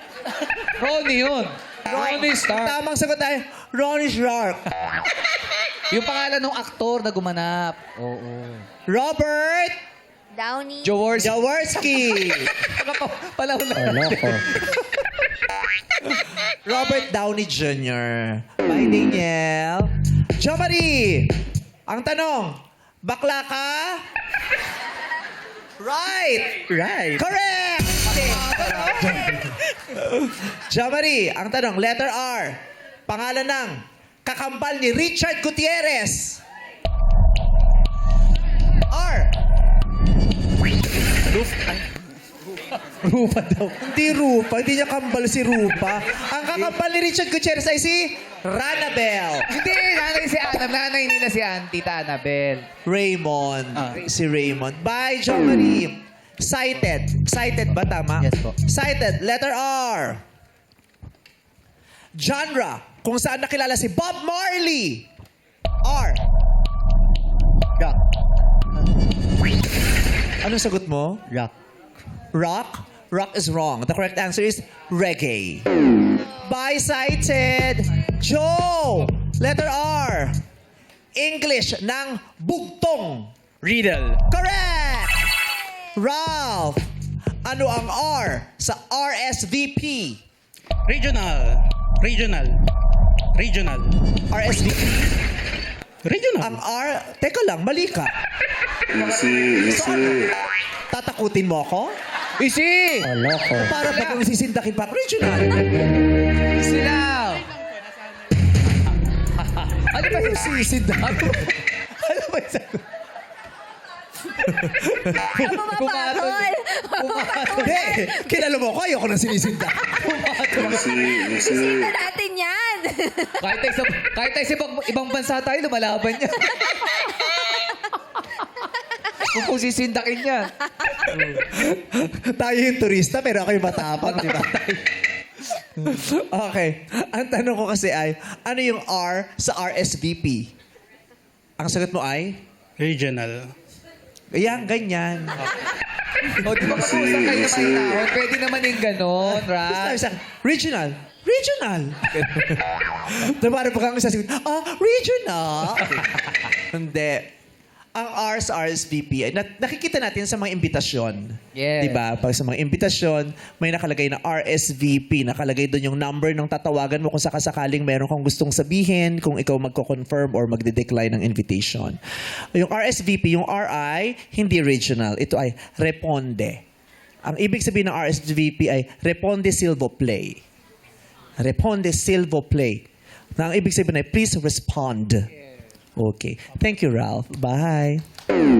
Ronnie yun. Ronnie Stark. Tamang sagot ay Ronnie Stark. Yung pangalan ng aktor na gumanap. Oo. Robert Downey. Jaworski. Robert Downey Jr. By Daniel. Jo Marie. Ang tanong, bakla ka? Right. Correct. Jo Marie, ang tanong, letter R. Pangalan ng kakambal ni Richard Gutierrez. R. Rupa daw. Hindi Rupa. Hindi niya kambal si Rupa. Ang kakambal ni Richard Gutierrez ay si Ranabel. Hindi, nanay si Annabelle. Nanay nila si Tita Annabelle. Raymond. Si Raymond. By Jo Marie. Cited. Cited ba? Tama? Yes po. Cited. Letter R. Genre. Kung saan nakilala si Bob Marley. R. Rock. Anong sagot mo? Rock. Rock? Rock is wrong. The correct answer is reggae. By cited. Joe. Letter R. English ng bugtong. Riddle. Correct! Ralph. Ano ang R sa RSVP? Regional. RSVP? Regional. Ang R... Teka lang, mali ka. So, ano? Tatakutin mo ako? Isi! Para ba kung sisindakin pa? Regional. Sila! Ano ba yung Sisindakin. Ano ba yung sagot? Pumapatol. Hindi! Kilala mo ko, ayoko na sinisindak. Isipin natin yan. kahit tayo sa ibang bansa tayo, lumalaban niya. Kung sisindakin niya. Tayo yung turista, pero ako yung matapang, di ba? Okay. Ang tanong ko kasi ay, ano yung R sa RSVP? Ang sagot mo ay? Regional. Ayan, ganyan. O, di ba kausap kayo na mainahon? Pwede naman yung ganon, Sabi right? sa akin, regional. Regional. Para pag ang sasagot, regional. Hindi. Ang R sa RSVP, ay nakikita natin sa mga imbitasyon. Yes. Diba? Pag sa mga imbitasyon, may nakalagay na RSVP. Nakalagay doon yung number ng tatawagan mo kung sakasakaling meron kang gustong sabihin, kung ikaw magko-confirm or magde-decline ng invitation. Yung RSVP, yung RI, hindi regional. Ito ay responde. Ang ibig sabihin ng RSVP ay responde silvo play. Responde silvo play. Na ang ibig sabihin ay please respond. Okay. Thank you, Ralph. Bye.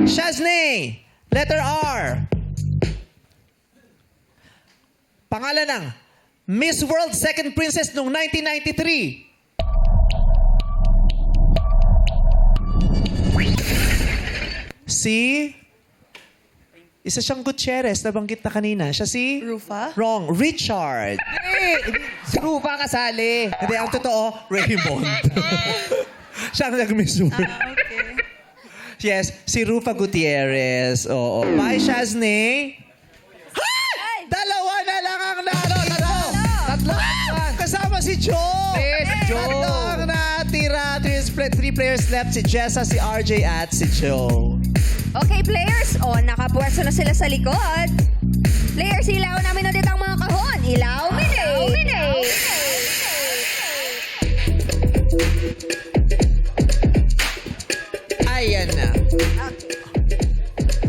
Shaznay, letter R. Pangalan ng Miss World Second Princess noong 1993. Si... Isa siyang Gutierrez, nabanggit na kanina. Siya si... Rufa? Wrong. Richard. Si Rupa kasali. Hindi, ang totoo, Raymond. Siya ang nag-Miss World. Okay. Yes, si Rufa Gutierrez. Oo. Bye, Shaznay. Hay! Dalawa na lang ang natira. Tatlo. Kasama si Joe. Yes, Joe. Tatlo ang natira. Three players left. Si Jessa, si RJ, at si Joe. Okay, players. O, nakapwesto na sila sa likod. Players, ilaw namin ulit ang mga kahon. Ilaw, minute. Ayan na.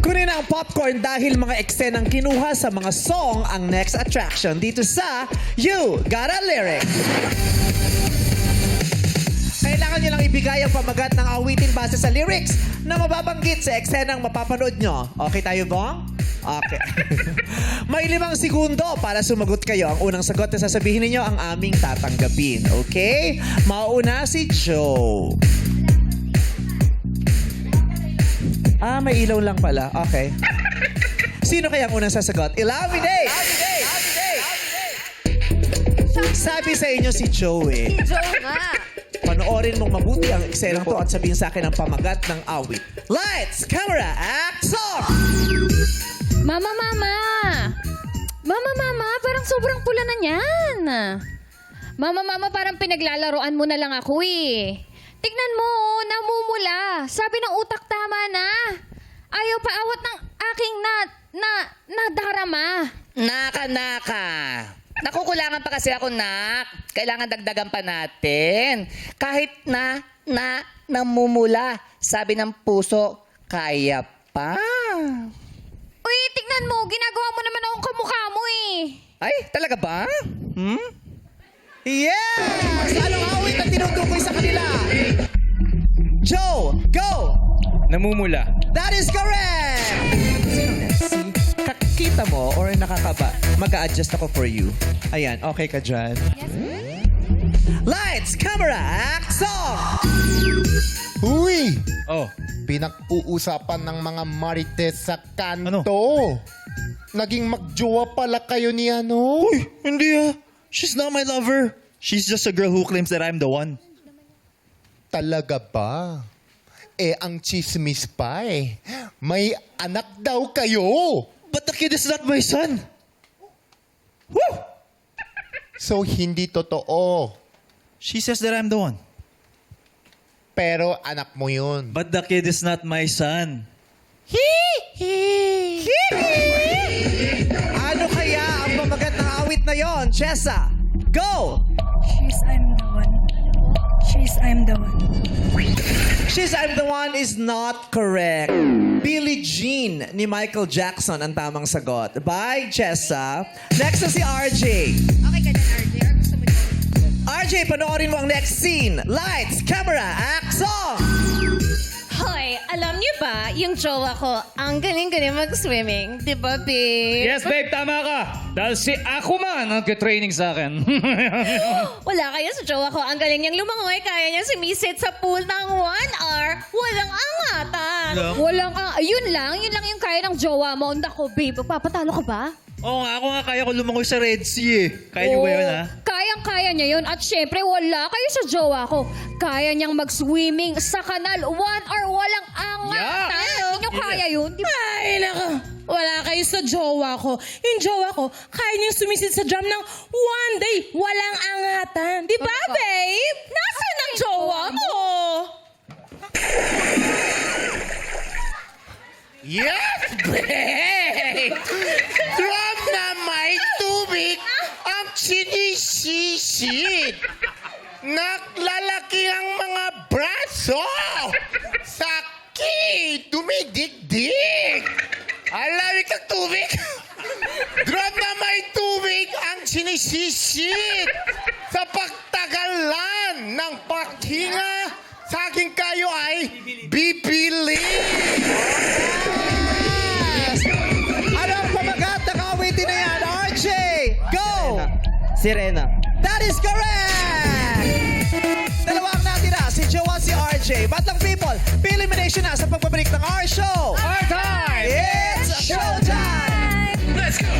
Kunin ang popcorn dahil mga eksenang kinuha sa mga song ang next attraction dito sa You Got a Lyric. Kailangan nyo lang ibigay ang pamagat ng awitin base sa lyrics na mababanggit sa eksenang mapapanood nyo. Okay tayo, Bong? Okay. May 5 segundo para sumagot kayo. Ang unang sagot na sasabihin ninyo ang aming tatanggapin. Okay? Mauna si Joe. May ilaw lang pala. Okay. Sino kaya ang unang sasagot? Illuminate! Sabi sa inyo si Joe eh. Joe nga. Panoorin mong mabuti ang eksenang to at sabihin sa akin ang pamagat ng awit. Lights, camera, action! Mama! Mama, parang sobrang pula na yan. Mama, parang pinaglalaroan mo na lang ako eh. Tignan mo, namumula. Sabi ng utak tama na. Ayaw pa awat ng aking nadarama. Naka. Nakukulangan pa kasi ako, nak. Kailangan dagdagan pa natin. Kahit namumula. Sabi ng puso, kaya pa. Uy, tignan mo, ginagawa mo naman akong kamukha mo eh. Ay, talaga ba? Yes! Anong awit ang tinutukoy sa kanila? Joe, go! Namumula. That is correct! Sino next? Kakita mo or nakakaba? Mag-a-adjust ako for you. Ayan, okay ka dyan? Lights, camera, action! Uy! Oh. Pinag-uusapan ng mga marites sa kanto. Naging magjowa pala kayo ni ano? Uy, hindi She's not my lover. She's just a girl who claims that I'm the one. Talaga ba? Ang chismis pa eh. May anak daw kayo. But the kid is not my son. Woo! So, hindi totoo. She says that I'm the one. Pero anak mo yun. But the kid is not my son. Ano kaya ang pamagat ng awit na yon? Chessa, go! She's I'm the one. She's I'm the one. She's I'm the one is not correct. Billie Jean ni Michael Jackson ang tamang sagot. Bye, Chessa. Next na si RJ. Okay ka dyan, RJ. Or gusto mo dyan? RJ, panoorin mo ang next scene. Lights, camera, action! Hoy, alam niyo ba, yung jowa ko, ang galing-galing mag-swimming. Di ba, babe? Yes, babe, tama ka. Dahil si Akuman ang training sa akin. Wala kayo sa jowa ko. Ang galing niyang lumangoy. Kaya niya sumisit sa pool ng 1 hour. Walang angatan. Yun lang yung kaya ng jowa mo. Nako, babe, papatalo ka ba? Oo nga, ako nga kaya ko lumangoy sa Red Sea eh. Kaya niyo ba yun Kayang-kaya niya yun. At syempre, wala kayo sa jowa ko. Kaya niyang mag-swimming sa kanal 1 hour. Walang angatan. Hindi niyo kaya yun. Di ba? Ay, nako. Wala kayo sa jowa ko. Yung jowa ko, kaya niya sumisid sa drum ng 1 day. Walang angatan. Di ba, babe? Nasaan ang jowa mo? Yes, babe! Drum na may tubig ang sinisisid. Naglalaki ang mga braso. Sakit! Dumidikdik! Alamig ang tubig! Drum na may tubig ang sinisisid sa pagtagalan ng paghinga sa aking kayo ay bibili! Ano ang pamagat ng awitin na yan? RJ, go! Sirena. That is correct! Dalawa ang natira, si Joe at si RJ. Batang people, elimination na sa pagbabalik ng our show. Our time! It's showtime! Let's go!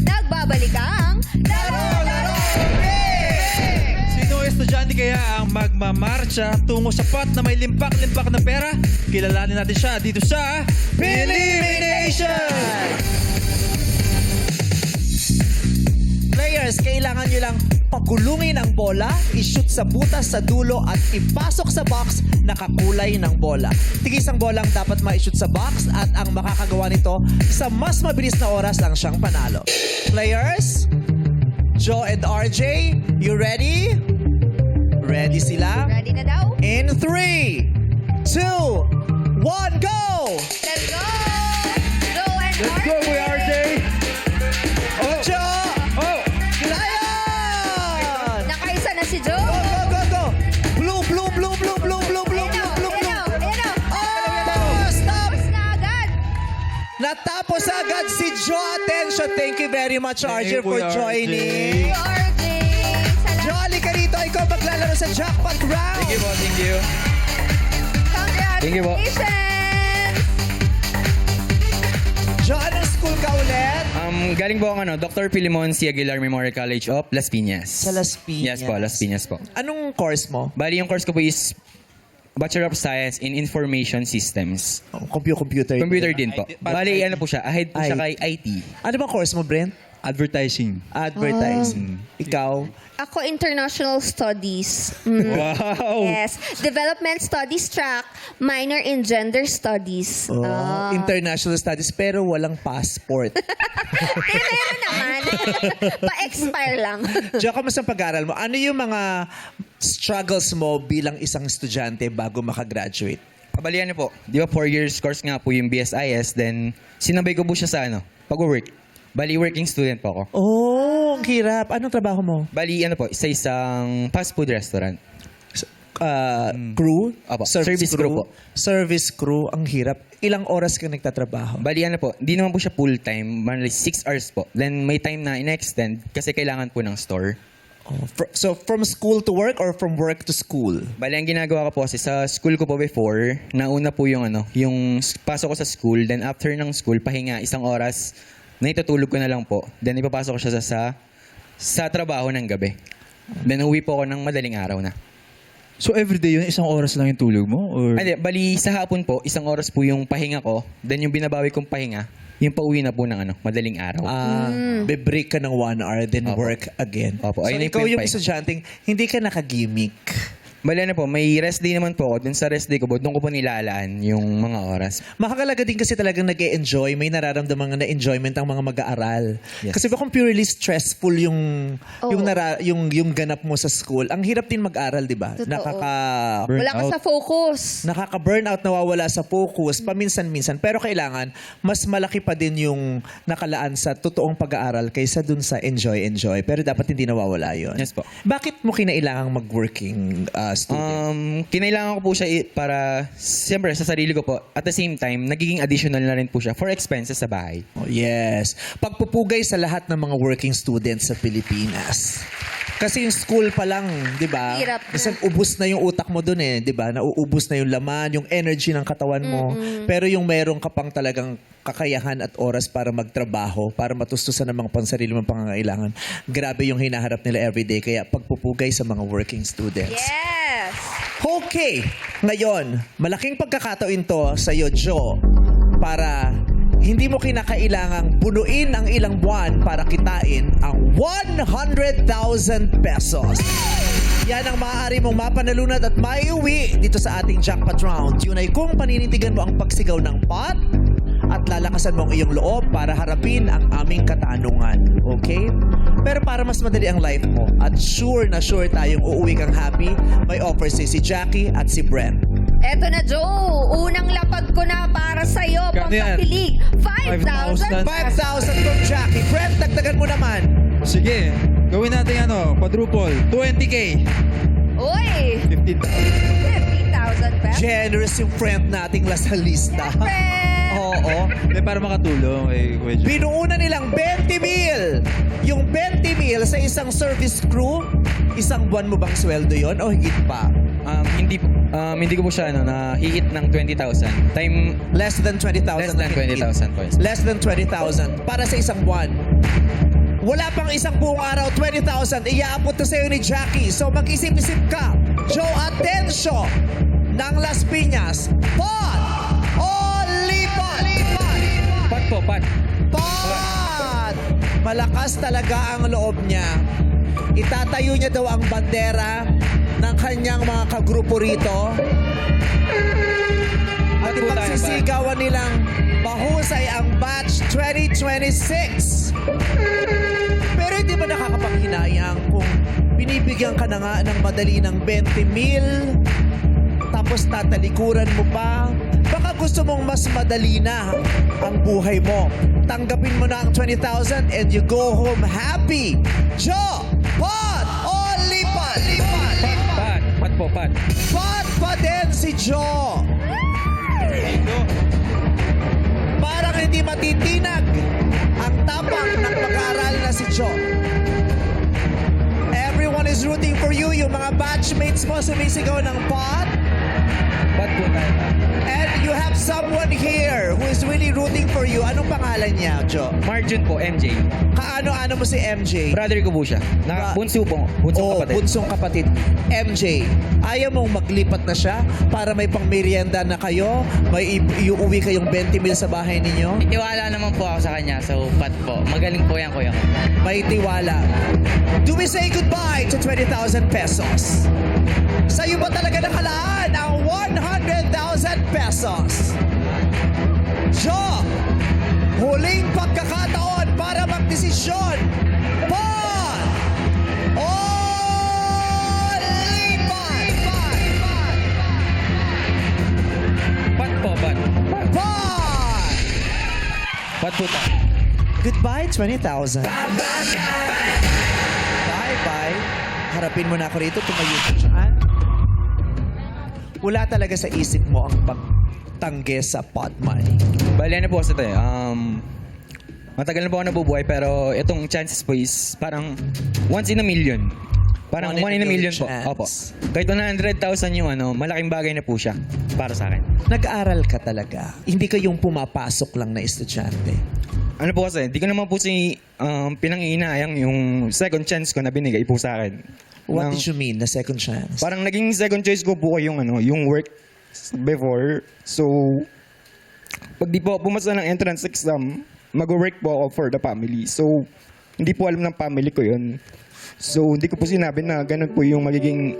Nagbabalik ang Laro! Sino estudyante kaya ang magmamarcha tungo sa pot na may limpak-limpak na pera? Kilalanin natin siya dito sa Elimination! Players, kailangan nyo lang pagulungin ang bola, i-shoot sa butas sa dulo at ipasok sa box na kakulay ng bola. Tigis ang bolang dapat ma-shoot sa box at ang makakagawa nito sa mas mabilis na oras ang siyang panalo. Players, Joe and RJ, you ready? Ready sila? ready na daw. In 3, 2, 1, go! Let's go! Joe and Let's go, Kuya RJ! Joe! Oh! Lion! Nakaisa na si Joe. Go, go, go! Blue, blue, blue, blue, blue, blue, blue, blue, blue, blue. Oh, stop! Tapos na agad. Natapos agad si Joe. Attention. Thank you very much, Thank RJ, you, for Kuya RJ. joining. RJ. Joe, halika rito. Ikaw maglalaro sa jackpot round. Thank you po, thank you. Thank you po. Congratulations! Joe, anong school ka ulit? Galing po ako Dr. Pilimon C. Aguilar Memorial College of Las Piñas. Sa Las Piñas. Yes po, Las Piñas po. Anong course mo? Bali, yung course ko po is Bachelor of Science in Information Systems. Computer. Computer din po. Bali, ano po siya, ahead po siya kay IT. Ano bang course mo, Brent? Advertising. Advertising. Ikaw? Ako, International Studies. Wow! Yes. Development Studies track, minor in Gender Studies. International studies pero walang passport. Meron naman. Pa-expire lang. Joe, kamusta ang pag-aaral mo? Ano yung mga struggles mo bilang isang estudyante bago makagraduate? Bali, ano po, di ba 4 years course nga po yung BSIS, then sinabay ko po siya sa pag-work. Bali, working student po ako. Oh, ang hirap. Anong trabaho mo? Bali, po, sa isang fast food restaurant. Crew? Opo, service crew po. Service crew, ang hirap. Ilang oras ka nagtatrabaho? Bali, po, di naman po siya full-time, manly 6 hours po. Then may time na in-extend kasi kailangan po ng store. So, from school to work or from work to school? Bali, ang ginagawa ko po kasi sa school ko po before, nauna po yung yung pasok ko sa school, then after ng school, pahinga, 1 oras, na itutulog ko na lang po. Then ipapasok ko siya sa trabaho ng gabi. Then uwi po ako ng madaling araw na. So everyday yun, 1 oras lang yung tulog mo? Or... Hindi, bali sa hapon po, 1 oras po yung pahinga ko. Then yung binabawi kong pahinga, yung pauwi na po ng madaling araw. Be-break ka ng 1 hour, then work again. Opo. So, Ayun ikaw yung yung pahinga. estudyanteng, hindi ka nakagimik. Bali, po, may rest day naman po ako. Dun sa rest day ko po, doon ko po nilalaan yung mga oras. Makakalaga din kasi talagang nag-e-enjoy, may nararamdaman na enjoyment ang mga mag-aaral. Yes. Kasi kung purely stressful yung ganap mo sa school, ang hirap din mag-aral, di ba? Totoo. Wala ka sa focus. Nakaka-burnout, nawawala sa focus, paminsan-minsan. Pero kailangan, mas malaki pa din yung nakalaan sa totoong pag-aaral kaysa dun sa enjoy. Pero dapat hindi nawawala yun. Yes po. Bakit mo kinailangang mag-working student? Kinailangan ko po siya para, siyempre, sa sarili ko po. At the same time, nagiging additional na rin po siya for expenses sa bahay. Oh, yes. Pagpupugay sa lahat ng mga working students sa Pilipinas. Kasi yung school pa lang, di ba? Hirap na. Kasi ubus na yung utak mo dun di ba? Nauubos na yung laman, yung energy ng katawan mo. Pero yung meron ka pang talagang kakayahan at oras para magtrabaho, para matustusan ng mga pansarili mong pangangailangan. Grabe yung hinaharap nila everyday. Kaya pagpupugay sa mga working students. Yes. Okay, ngayon, malaking pagkakataon to sa iyo, Joe, para hindi mo kinakailangang punuin ang ilang buwan para kitain ang 100,000 pesos. Yan ang maaari mong mapanalunan at maiuwi dito sa ating jackpot round. Yun ay kung paninindigan mo ang pagsigaw ng pot at lalakasan mo ang iyong loob para harapin ang aming katanungan. Okay? Pero para mas madali ang life mo at sure na sure tayong uuwi kang happy, may offer si Jackie at si Brent. Eto na, Joe. Unang lapag ko na para sa'yo. Kano yan? Pampapilig. 5,000. 5,000 from Jackie. Brent, dagdagan mo naman. Sige, gawin natin quadruple. 20K. Uy! 15,000. 15,000 pesos. Generous yung friend nating lasalista. Friend. Oo. Para makatulong kay Kuya Joe. Binuuna nilang 20,000. Yung 20,000 sa isang service crew, isang buwan mo bang sweldo yon o higit pa? Hindi ko po siya na-hit ng 20,000. Less than 20,000. Less than 20,000 po. Less than 20,000 para sa isang buwan. Wala pang isang buong araw, 20,000. Iaabot to sa'yo ni Jackie. So mag-isip-isip ka. Joe Atencio ng Las Piñas. Pot o lipat? Pat po, pat. Pot! Malakas talaga ang loob niya. Itatayo niya daw ang bandera ng kanyang mga kagrupo rito. At ipagsisigawan nilang mahusay ang batch 2026. Pero hindi ba nakakapanghinayang kung binibigyan ka na nga ng madali ng 20,000, tapos tapos tatalikuran mo pa. Baka gusto mong mas madali na ang buhay mo. Tanggapin mo na ang 20,000 and you go home happy. Jo, pot, o lipat? Pat po, pat. Pot pa din si Jo. Parang hindi matitinag ang tapang ng pag-aaral na si Jo. Everyone is rooting for you. Yung mga batchmates mo sumisigaw ng pot. Pat po tayo. And you have someone here who is really rooting for you. Anong pangalan niya, Jo? Marjun po, MJ. Kaano-ano mo si MJ? Brother ko po siya. Bunso po. Bunsong kapatid. Bunsong kapatid. MJ, ayaw mong maglipat na siya para may pang-merienda na kayo? May iuwi kayong 20 mil sa bahay ninyo? Tiwala naman po ako sa kanya, so pat po. Magaling po yan, kuya ko. May tiwala. Do we say goodbye to 20,000 pesos? Sa'yo ba talaga nakalaan ang 100,000 pesos? Jo, huling pagkakataon para magdesisyon. Pot! O lipat? Pat po, pat. Pot! Pat po tayo. Goodbye, 20,000. Bye-bye. Harapin mo na ako rito. Tumayo ka dyan. Wala talaga sa isip mo ang pagtanggi sa pot money. Bali, ano po kasi tayo, matagal na po ako nabubuhay, pero itong chances po is parang once in a million. Parang one in a million po. chance. Opo. Kahit 100,000 yung malaking bagay na po siya para sa akin. Nag-aaral ka talaga. Hindi ka yung pumapasok lang na estudyante. Ano po kasi, di ko naman po pinanginayang yung second chance ko na binigay po sa akin. What did you mean na second chance? Parang naging second choice ko po yung yung work before. So, pag di po pumasa ng entrance exam, mag-work po ako for the family. So, hindi po alam ng family ko yun. So, hindi ko po sinabi na ganun po yung magiging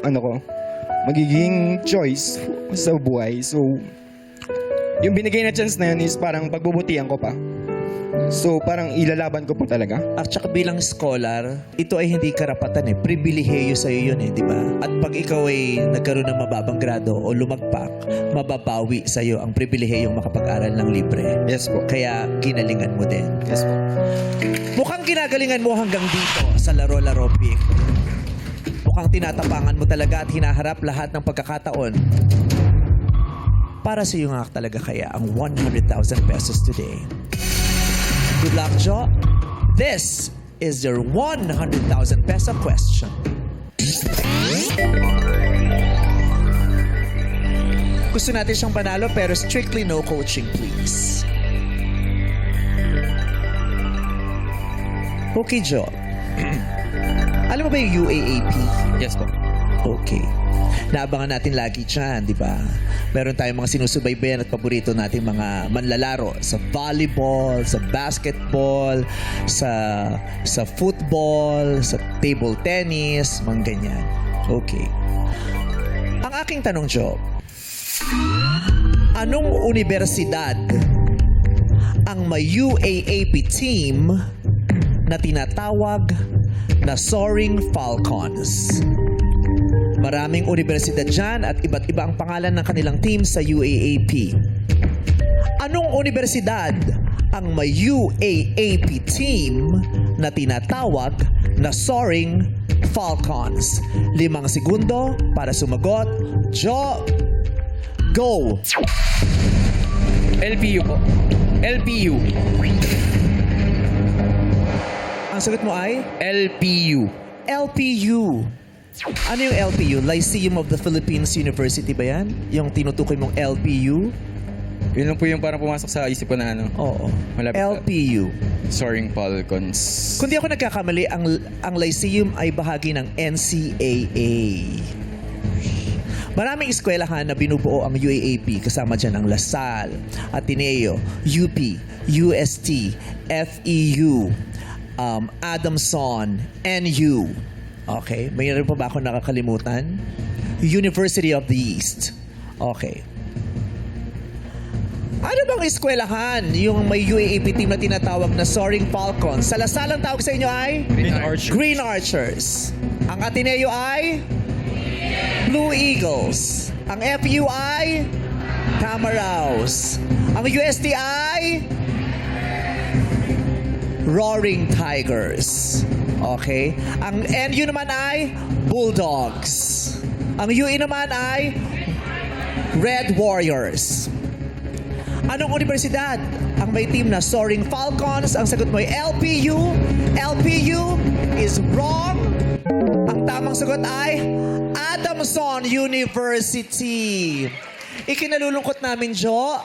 magiging choice sa buhay. So, yung binigay na chance na yun is parang pagbubutihan ko pa. So, parang ilalaban ko po talaga. At saka bilang scholar, ito ay hindi karapatan pribilehiyo sa'yo yun di ba? At pag ikaw ay nagkaroon ng mababang grado o lumagpak, mababawi sa'yo ang pribilehiyong makapag-aral ng libre. Yes po. Kaya ginalingan mo din. Yes po. Mukhang ginagalingan mo hanggang dito sa laro-laro pick. Mukhang tinatapangan mo talaga at hinaharap lahat ng pagkakataon. Para sa iyo nga talaga kaya ang 100,000 pesos today. Good luck, Jo. This is your 100,000 peso question. Gusto natin siyang panalo pero strictly no coaching, please. Okay, Jo. Alam mo ba yung UAAP? Yes po. Okay. Naabangan natin lagi dyan, di ba? Meron tayong mga sinusubaybayan at paborito nating mga manlalaro sa volleyball, sa basketball, sa football, sa table tennis, mga ganyan. Okay. Ang aking tanong, Jo, anong universidad ang may UAAP team na tinatawag na Soaring Falcons? Maraming universidad dyan at iba't iba ang pangalan ng kanilang team sa UAAP. Anong universidad ang may UAAP team na tinatawag na Soaring Falcons? 5 segundo para sumagot. Jo, go! LPU po. LPU. Ang sagot mo ay? LPU. LPU. Ano yung LPU? Lyceum of the Philippines University ba yan? Yung tinutukoy mong LPU? Yun lang po yung parang pumasok sa isip ko na Oo. malapit. LPU. Soaring Falcons. Kung di ako nagkakamali, ang Lyceum ay bahagi ng NCAA. Maraming eskwelahan na binubuo ang UAAP, kasama dyan ang LaSalle, Ateneo, UP, UST, FEU, Adamson, NU. Okay. Mayroon pa ba ako nakakalimutan? University of the East. Okay. Ano bang eskwelahan yung may UAAP team na tinatawag na Soaring Falcons? Sa LaSalle ang tawag sa inyo ay? Green Archers. Green Archers. Ang Ateneo ay? Blue Eagles. Ang FU ay Tamaraws. Ang UST ay Roaring Tigers. Okay? Ang NU naman ay Bulldogs. Ang UE naman ay Red Warriors. Anong universidad ang may team na Soaring Falcons? Ang sagot mo ay LPU. LPU is wrong. Ang tamang sagot ay Adamson University. Ikinalulungkot namin, Jo,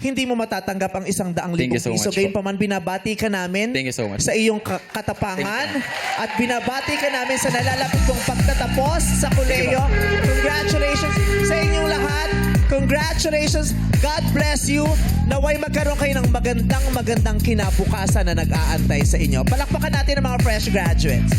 hindi mo matatanggap ang 100,000 Thank you so piso. much Gayon po. pa man, binabati ka namin Thank you so much. sa iyong katapangan at binabati ka namin sa nalalapit kong pagtatapos sa koleyo. Congratulations sa inyong lahat. Congratulations. God bless you. Naway magkaroon kayo ng magandang kinabukasan na nag-aantay sa inyo. Palakpakan natin ang mga fresh graduates.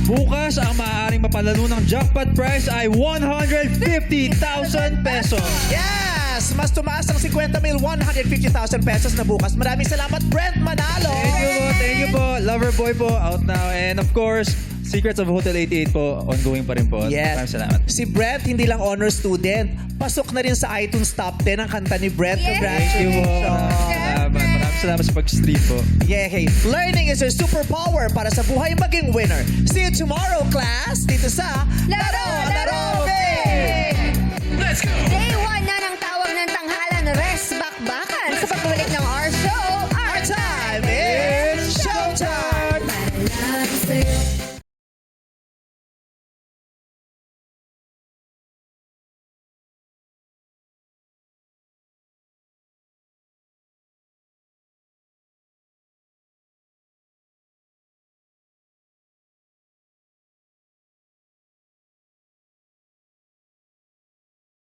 Bukas, ang maaaring mapalalo ng jackpot prize ay 150,000 pesos. Yes! Mas tumaas ng 50,000, 150,000 pesos na bukas. Maraming salamat, Brent Manalo! Thank you po. Loverboy po, out now. And of course, Secrets of Hotel 88 po, ongoing pa rin po. Yes. Maraming salamat. Si Brent, hindi lang honor student. Pasok na rin sa iTunes Top 10 ang kanta ni Brent. Thank you po. Congratulations! Maraming salamat sa pag-stream po. Yay! Learning is your superpower para sa buhay maging winner. See you tomorrow, class! Dito sa Laro! Day 1 na ng tawag ng tanghalan, rest bakbakan sa pagbalik ng our show.